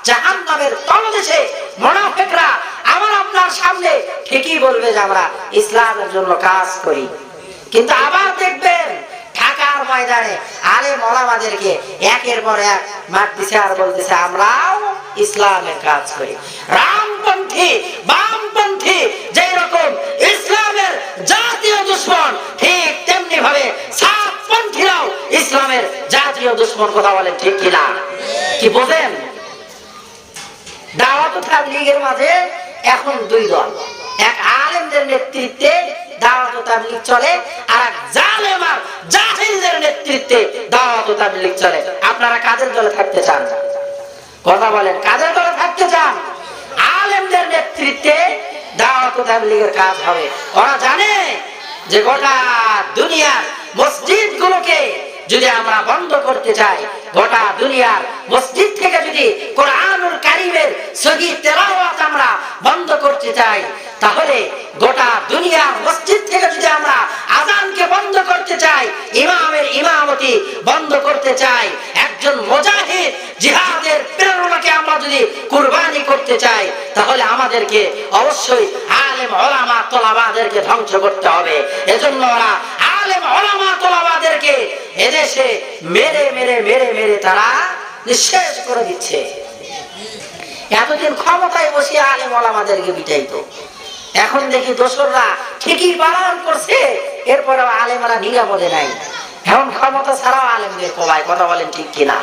জাহান্নামের তলদেশে। মুনাফিকরা আমার আপনার সামনে ঠিকই বলবে যে আমরা ইসলামের জন্য কাজ করি, কিন্তু আবার দেখবেন ঢাকার ময়দানে আলেম ওলামাদেরকে একের পর এক মারতেছে আর বলতেছে আমরাও ইসলামের কাজ করি। রামপন্থী বামপন্থী যেরকম ইসলামের জাতীয় দুশমন, ঠিক তেমনি ভাবে সাতপন্থীরাও ইসলামের জাতীয় দুশমন। কথা বলেন ঠিক কিনা? কি বোঝেন? দাওয়াত তাবলীগের মাঝে এখন দুই দল। এক আলেমদের নেতৃত্বে দাওয়াত তাবলীগ চলে, আর এক জালেম আর জাহিলদের নেতৃত্বে দাওয়াত তাবলীগ চলে। আপনারা কাদের দলে থাকতে চান? কথা বলেন, কাদের দলে থাকতে চান? আলেমদের নেতৃত্বে দাওয়াত তাবলীগের কাজ হবে। ওরা জানে যে গোটা দুনিয়ার মসজিদগুলোকে যদি আমরা বন্ধ করতে চাই, গোটা দুনিয়ার মসজিদ থেকে যদি কোরআনুল কারীমের সহি তেলাওয়াত আমরা বন্ধ করতে চাই, তাহলে গোটা দুনিয়ার মসজিদ থেকে যদি আমরা আযানকে বন্ধ করতে চাই, ইমামের ইমামতি বন্ধ করতে চাই, একজন মুজাহিদ জিহাদের প্রেরণাকে আমরা যদি কুরবানি করতে চাই, তাহলে আমাদেরকে অবশ্যই আলেম ওলামা তোলাবাদেরকে ধ্বংস করতে হবে। এজন্য ওরা আলেম ওলামা তোলাবাদেরকে এদেশে মেরে মেরে মেরে মেরে তারা নিঃশেষ করে দিচ্ছে। এতদিন ক্ষমতায় বসে আলেম ওলামাদেরকে পিটাইতো, এখন দেখি দোসররা ঠিকই পালন করছে, এরপরে আলেমরা নিরাপদে নাই। এখন ক্ষমতা ছাড়াও আলেমদের কোবায়। কথা বলেন ঠিক কিনা?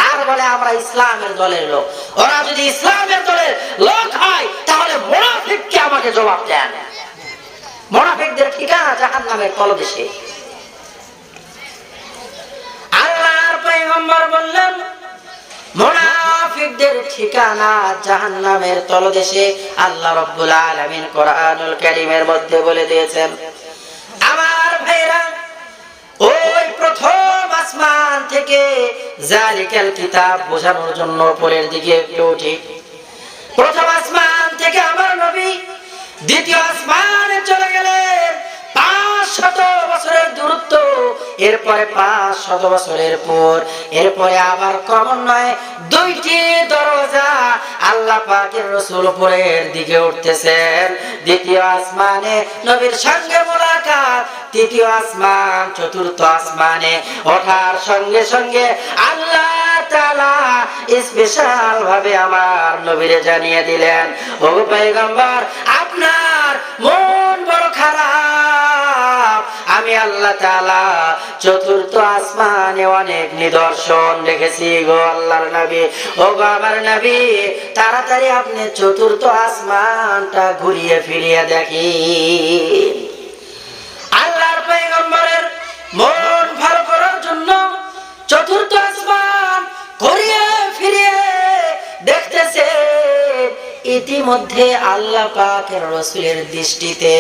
আর বলে আমরা ইসলামের দলের লোক। ওরা যদি ইসলামের দলের লোক হয়, তাহলে মুনাফিককে আমাকে জবাব দেন। মুনাফিকদের ঠিকানা জাহান্নামের তলদেশে। আল্লাহর পয়গম্বর বললেন মুনাফিকদের ঠিকানা জাহান্নামের তলদেশে। আল্লাহ রাব্বুল আলামিন কোরআনুল কারীমের মধ্যে বলে দিয়েছেন। আমার ভাইরা, ওই প্রথম আসমান থেকে জালিকাল কিতাব বোঝানোর জন্য উপরের দিকে একটু উঠি। প্রথম আসমান থেকে আমার নবী দ্বিতীয় আসমানে চলে গেলেন। 500 বছরের দূরত্ব এরপরে 500 বছরের পর, এরপরে আবার ক্রমান্বয়ে 2টি দরজা আল্লাহ পাকের রাসূল উপরের দিকে উঠতেছেন। দ্বিতীয় আসমানে নবীর সঙ্গে মোলাকাত, তৃতীয় আসমান, চতুর্থ আসমানে ওঠার সঙ্গে সঙ্গে আল্লাহ তাআলা স্পেশাল ভাবে আমার নবীরে জানিয়ে দিলেন, ও পয়গম্বর আপনার মন বড় খারাপ, আমি আল্লাহ তাআলা চতুর্থ আসমানে অনেক নিদর্শন রেখেছি গো আল্লাহর নবী। ও গো আমার নবী, তাড়াতাড়ি আপনি চতুর্থ আসমানটা ঘুরিয়ে ফিরিয়ে দেখি। আল্লাহর পয়গম্বরের মন ভালো করার জন্য চতুর্থ আসমান ঘুরিয়ে ফিরিয়ে দেখতেছে। ইতিমধ্যে আল্লাহ পাকের রাসূলের দৃষ্টিতে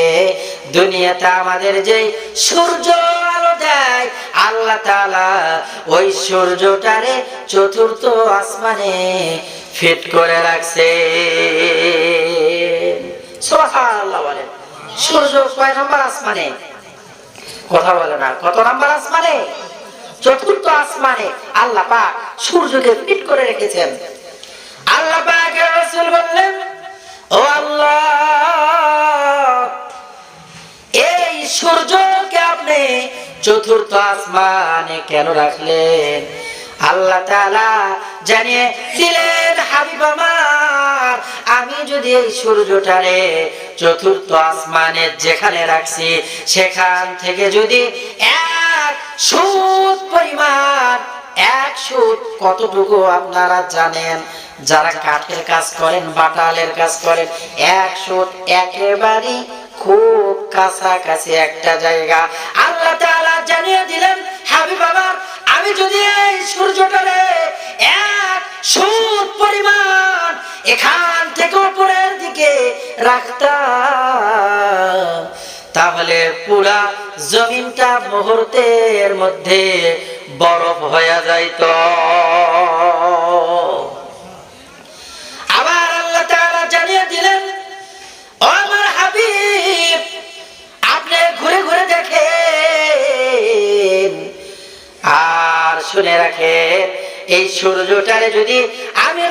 দুনিয়াতে আমাদের যে সূর্য আলো দেয়, আল্লাহ তাআলা ওই সূর্যটারে চতুর্থ আসমানে ফিট করে রাখছে। সুবহানাল্লাহ বলেন। সূর্য কয় নম্বর আসমানে? কথা বলে না। কত নম্বর আসমানে? চতুর্থ আসমানে আল্লাহ পাক সূর্যকে ফিট করে রেখেছেন। আল্লাহ পাকের রাসূল বললেন, ও আল্লাহ, এই সূর্যকে আপনি চতুর্থ আসমানে কেন রাখলেন? আল্লাহ তাআলা জানিয়ে দিলেন, হাবিব আমার, আমি যদি এই সূর্যটারে চতুর্থ আসমানে যেখানে রাখছি সেখান থেকে যদি 1 সুত পরিমাণ, 1 সুত কতটুকু আপনারা জানেন? যারা কাঠের কাজ করেন, বাটালের কাজ করেন, 1 সুত একেবারে খুব কাছাকাছি একটা জায়গা। আল্লাহ তাআলা জানিয়ে দিলেন, হাবিব আমার, আমি যদি এই সূর্যটারে 1 সুত পরিমাণ এখান থেকে উপরের দিকে রাখতাম, তাহলে পুরা জমিনটা মুহূর্তের মধ্যে বরফ হয়ে যাইত। আবার আল্লাহ তাআলা জানিয়ে দিলেন, ও আমার হাবিব, আপনি ঘুরে ঘুরে দেখেন আর শুনে রাখেন, এই সূর্যটারে যদি আমি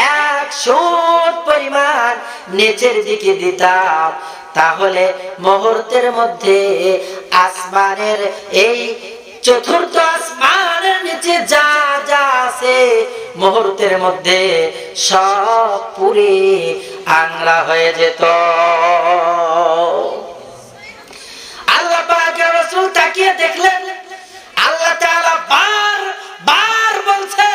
1 সুত পরিমাণ নিচের দিকে দিতাম, তাহলে মুহূর্তের মধ্যে আসমানের এই চতুর্থ আসমানের নিচে যা যা আছে মুহূর্তের মধ্যে সব পুরে আংরা হয়ে যেত। আল্লাহ পাকের রাসূল তাকিয়ে দেখলেন, আল্লাহ তাআলা বার বলছে,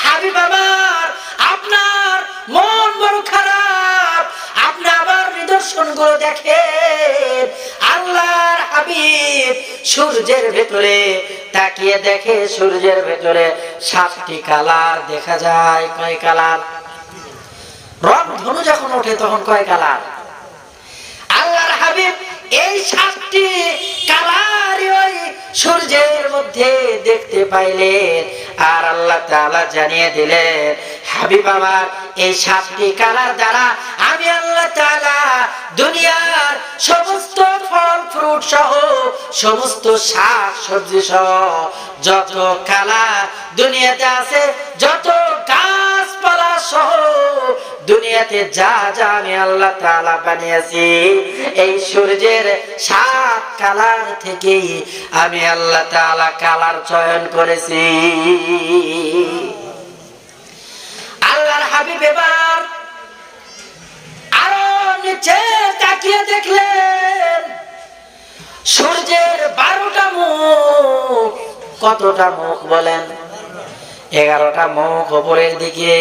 হাবিব আমার, আপনার মন বড় খারাপ, আপনি আবার নিদর্শনগুলো দেখেন। আল্লাহর হাবিব সূর্যের ভেতরে তাকিয়ে দেখে, সূর্যের ভেতরে 7টি কালার দেখা যায়। কয় কালার? রংধনু যখন ওঠে তখন কয় কালার? আল্লাহর হাবিব এই 7টি কালার ওই সূর্যের মধ্যে দেখতে পাইলেন। আর আল্লাহ তাআলা জানিয়ে দিলেন, হাবিব আমার, এই 7টি কালার দ্বারা আমি আল্লাহ তাআলা দুনিয়ার সমস্ত ফল ফ্রুট সহ, সমস্ত শাক সবজি সহ যত কালার দুনিয়াতে আছে, যত গাছপালা সহ দুনিয়াতে যা যা আমি আল্লাহ তাআলা বানিয়েছি, এই সূর্যের 7 কালার থেকেই আমি আল্লাহ তাআলা কালার চয়ন করেছি। আল্লাহর হাবিব এবার আরো নিচে তাকিয়ে দেখলেন, সূর্যের 12টা মুখ। কতটা মুখ বলেন? 11টা মুখ উপরের দিকে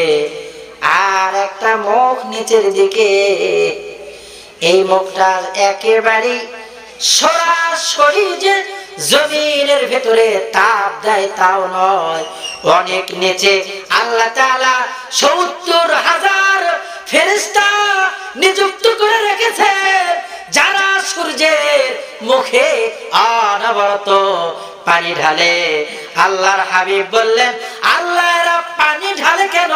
আর একটা মুখ নিচের দিকে। এই মুখটা একেবারে সরাসরি যে জমিনের ভেতরে তাপ দেয় তাও নয়, অনেক নিচে আল্লাহ তাআলা 70,000 ফেরেশতা নিযুক্ত করে রেখেছেন, যারা সূর্যের মুখে অনবরত পানি ঢালে। আল্লাহর হাবিব বললেন, আল্লাহ এরা পানি ঢালে কেন?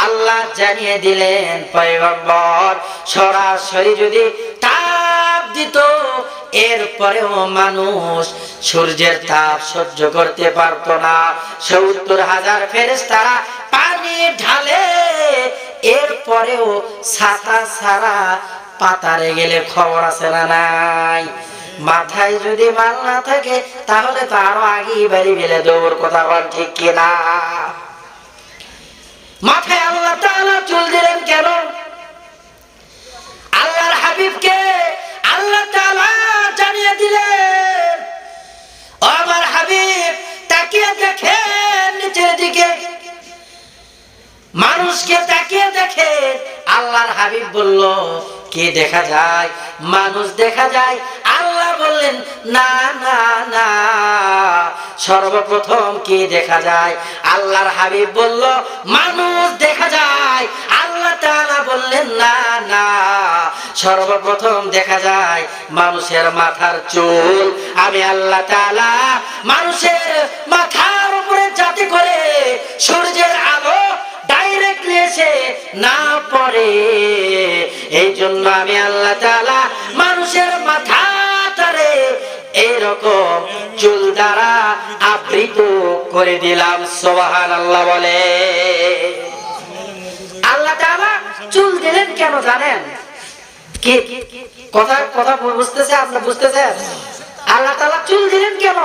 আল্লাহ জানিয়ে দিলেন, পয়গম্বর, সরাসরি যদি তাপ দিত এরপরেও মানুষ সূর্যের তাপ সহ্য করতে পারতো না। ৭০,০০০ ফেরেশতারা পানি ঢালে, এরপরেও ছাতা ছাড়া পাতারে গেলে খবর আছে না নাই? মাথায় যদি মাল না থাকে তাহলে তো আরো আগেই বাড়ি গেলে দৌড়, কথা বল ঠিক কিনা? মাথায় আল্লাহ তাআলা চুল দিলেন কেন? আল্লাহর হাবিবকে আল্লাহ তাআলা জানিয়ে দিলেন, ও আমার হাবিব তাকিয়ে দেখেন নিচের দিকে, মানুষকে তাকিয়ে দেখেন। আল্লাহর হাবিব বলল, কি দেখা যায়? মানুষ দেখা যায়। আল্লাহ বললেন, না না না, সর্বপ্রথম কি দেখা যায়? আল্লাহর হাবিব বলল, মানুষ দেখা যায়। আল্লাহ তাআলা বললেন, না না, সর্বপ্রথম দেখা যায় মানুষের মাথার চুল। আমি আল্লাহ তাআলা মানুষের মাথার উপরে যাতে করে সূর্যের আলো ডাইরেক্টলি এসে না পড়ে, এই জন্য আমি আল্লাহ তাআলা মানুষের মাথাটারে এরকম চুল দ্বারা আবৃত করে দিলাম। সুবহানাল্লাহ বলে। আল্লাহ তাআলা চুল দিলেন কেন জানেন? কি কথা বুঝতেছে? আপনারা বুঝতেছেন? আল্লাহ তাআলা চুল দিলেন কেন?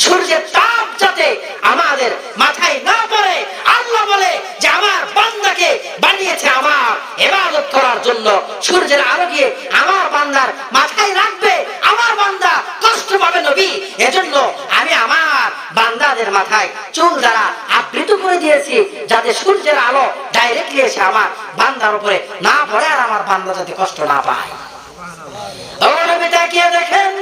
সূর্যের তাপ যাতে আমাদের মাথায় না পড়ে। আল্লাহ বলে যে আমার বান্দাকে বানিয়েছে আমার ইবাদত করার জন্য। সূর্যের আলো গিয়ে আমার বান্দার মাথায় রাখবে, আমার বান্দা কষ্ট পাবে নবী, এজন্য আমি আমার বান্দাদের মাথায় চুল দ্বারা আবৃত করে দিয়েছি, যাতে সূর্যের আলো ডাইরেক্টলি এসে আমার বান্দার উপরে না পড়ে আর আমার বান্দা যাতে কষ্ট না পায়। ও নবী তাকিয়ে দেখেন,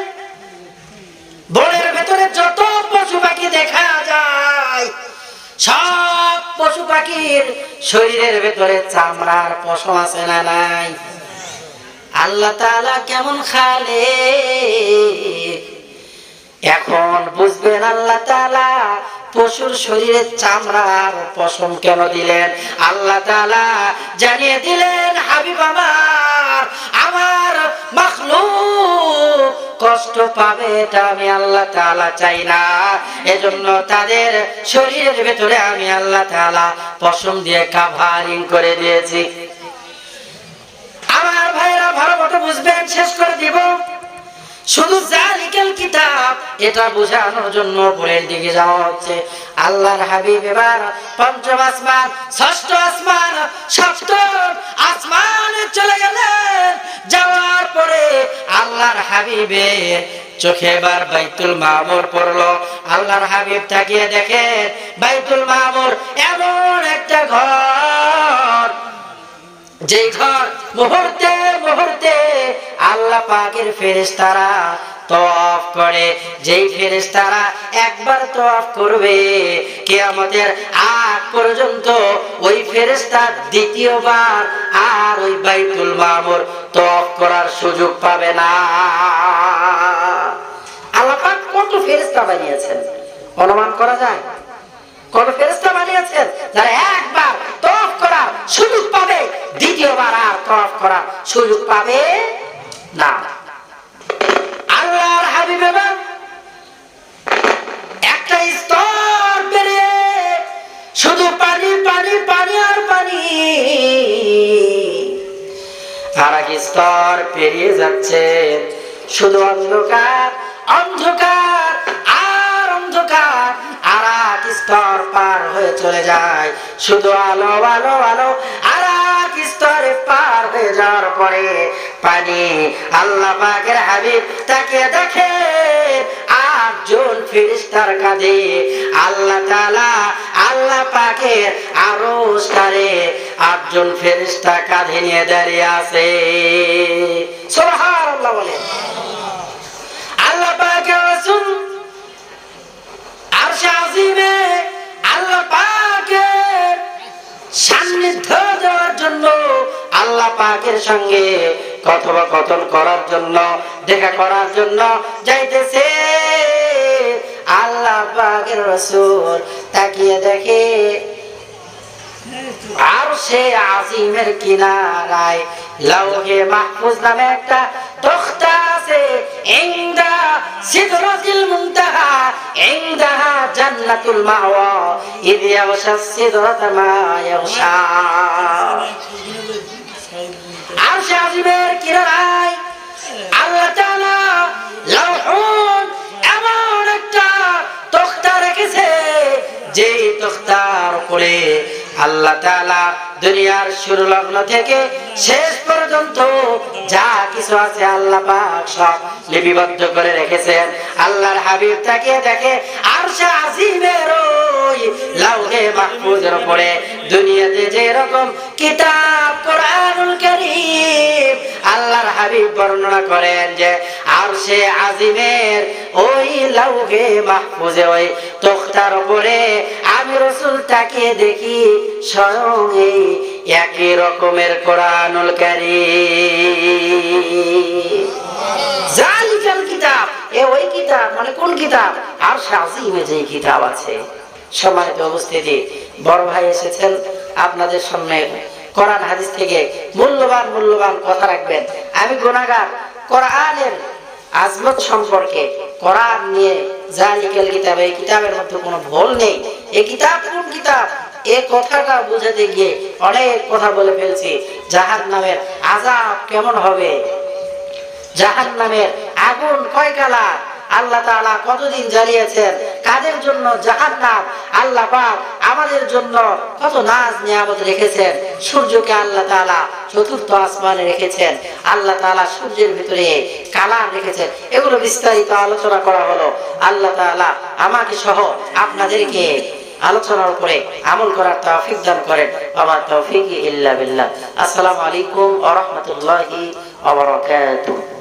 বনের ভেতরে যত পশু পাখি দেখা যায়, সব পশু পাখির শরীরের ভেতরে চামড়ার পশম আছে না নাই? আল্লাহ তাআলা কেমন খালেক, এখন বুঝবেন আল্লাহ তাআলা পশুর শরীরে চামড়ার পশম কেন দিলেন। আল্লাহ তাআলা জানিয়ে দিলেন, হাবিব আমার, আমার মাখলুক কষ্ট পাবে, এটা আমি আল্লাহ তাআলা চাই না। এজন্য তাদের শরীরের ভেতরে আমি আল্লাহ তাআলা পশম দিয়ে কাভারিং করে দিয়েছি। আমার ভাইরা ভালো মতো বুঝবেন, শেষ করে দিব। শুধু জালিকাল কিতাব এটা বোঝানোর জন্য উপরের দিকে যাওয়া হচ্ছে। আল্লাহর হাবিব এবার পঞ্চম আসমান, ষষ্ঠ আসমান, সপ্তম আসমানে চলে গেলেন। যাওয়ার পরে আল্লাহর হাবিবের চোখে এবার বাইতুল মামুর পড়লো। আল্লাহর হাবিব তাকিয়ে দেখেন বাইতুল মামুর এমন একটা ঘর, যে ঘর মুহূর্তে মুহূর্তে আল্লাহ পাকের ফেরেশতারা তওয়াফ করে। যেই ফেরেশতারা একবার তওয়াফ করবে, কিয়ামতের আগ পর্যন্ত ওই ফেরেশতা দ্বিতীয়বার আর ওই বাইতুল মামুর তওয়াফ করার সুযোগ পাবে না। আল্লাহ পাক কত ফেরেশতা বানিয়েছেন অনুমান করা যায়? কত ফেরেশতা বানিয়েছেন যারা একবার তওয়াফ করার সুযোগ পাবে, দ্বিতীয়বার আর তওয়াফ করার সুযোগ পাবে না। আল্লাহর হাবিব একটা স্তর পেরিয়ে শুধু পানি পানি পানি আর পানি, আর এক স্তর পেরিয়ে যাচ্ছে শুধু অন্ধকার অন্ধকার আর অন্ধকার। আর এক স্তর পার হয়ে চলে যায় শুধু আলো আলো আলো। আর এক স্তরে পার হয়ে যাওয়ার পরে পানি। আল্লাহ পাকের হাবিব তাকে দেখে আটজন ফেরেশতার কাঁধে আল্লাহ তাআলা আল্লাহ পাকের আরশ তারে আটজন ফেরেশতা কাঁধে নিয়ে দাঁড়িয়ে আছে। সুবহানাল্লাহ বলে। আল্লাহ পাকের রাসূল আরশে আজিমে আল্লাহ পাকের সান্নিধ্য দেওয়ার জন্য, আল্লাহ পাকের সঙ্গে কথোপকথন করার জন্য, দেখা করার জন্য যাইতেছে। আল্লাহ পাকের রাসূল তাকিয়ে দেখে আরশে আজিমের কিনারায় লাউহে মাহফুজ নামে একটা তখতা আছে ইনদা সিদরাতিল মুনতাহা ইনদাহা জান্নাতুল মাওয়া ইয ইয়াগশা সিদরাতা মা ইয়াগশা। আরশে আজিমের কিনারায় আল্লাহ তাআলা লাউহুন এমন একটা তখতা রেখেছে, যে তখতার উপরে আল্লাহ তাআলা দুনিয়ার শুরু লগ্ন থেকে শেষ পর্যন্ত যা কিছু আছে আল্লাহ পাক সব লিপিবদ্ধ করে রেখেছেন। আল্লাহর হাবিব তাকিয়ে দেখে আরশে আজিমের ওই লাউহে মাহফুজের উপরে দুনিয়াতে যে রকম কিতাব কোরআনুল কারীম, আল্লাহর হাবিব বর্ণনা করেন যে আরশে আজিমের ওই লাউহে মাহফুজে ওই তখতার উপরে আমি রাসূল তাকিয়ে দেখি স্বয়ং এই একই রকমের কোরআনুল কারীম। জালিকাল কিতাব, ওই কিতাব মানে কোন কিতাব? আরশে আজিমে যে কিতাব আছে। সম্মানিত উপস্থিতি, বড় ভাই এসেছেন আপনাদের সামনে কোরআন হাদিস থেকে মূল্যবান মূল্যবান কথা রাখবেন। আমি গুনাহগার, কোরআনের আজমত সম্পর্কে, কোরআন নিয়ে জালিকাল কিতাব, এই কিতাবের মধ্যে কোনো ভুল নেই। এই কিতাব কোন কিতাব এই কথাটা বুঝাতে গিয়ে অনেক কথা বলে ফেলছি। জাহান্নামের আযাব কেমন হবে, জাহান্নামের আগুন কয় কালার, আল্লাহ তাআলা কতদিন জ্বালিয়েছেন, কাদের জন্য জাহান্নাম, আল্লাহ পাক আমাদের জন্য কত নাজ নিয়ামত রেখেছেন। সূর্যকে আল্লাহ তাআলা চতুর্থ আসমানে রেখেছেন, আল্লাহ তাআলা সূর্যের ভিতরে কালার রেখেছেন। এগুলো বিস্তারিত আলোচনা করা হলো। আল্লাহ তাআলা আমাকে সহ আপনাদেরকে আলোচনার উপরে আমল করার তৌফিক দান করেন। ওয়া তৌফিক ইল্লা বিল্লাহ। আসসালামু আলাইকুম ওয়া রাহমাতুল্লাহি ওয়া বারাকাতুহু।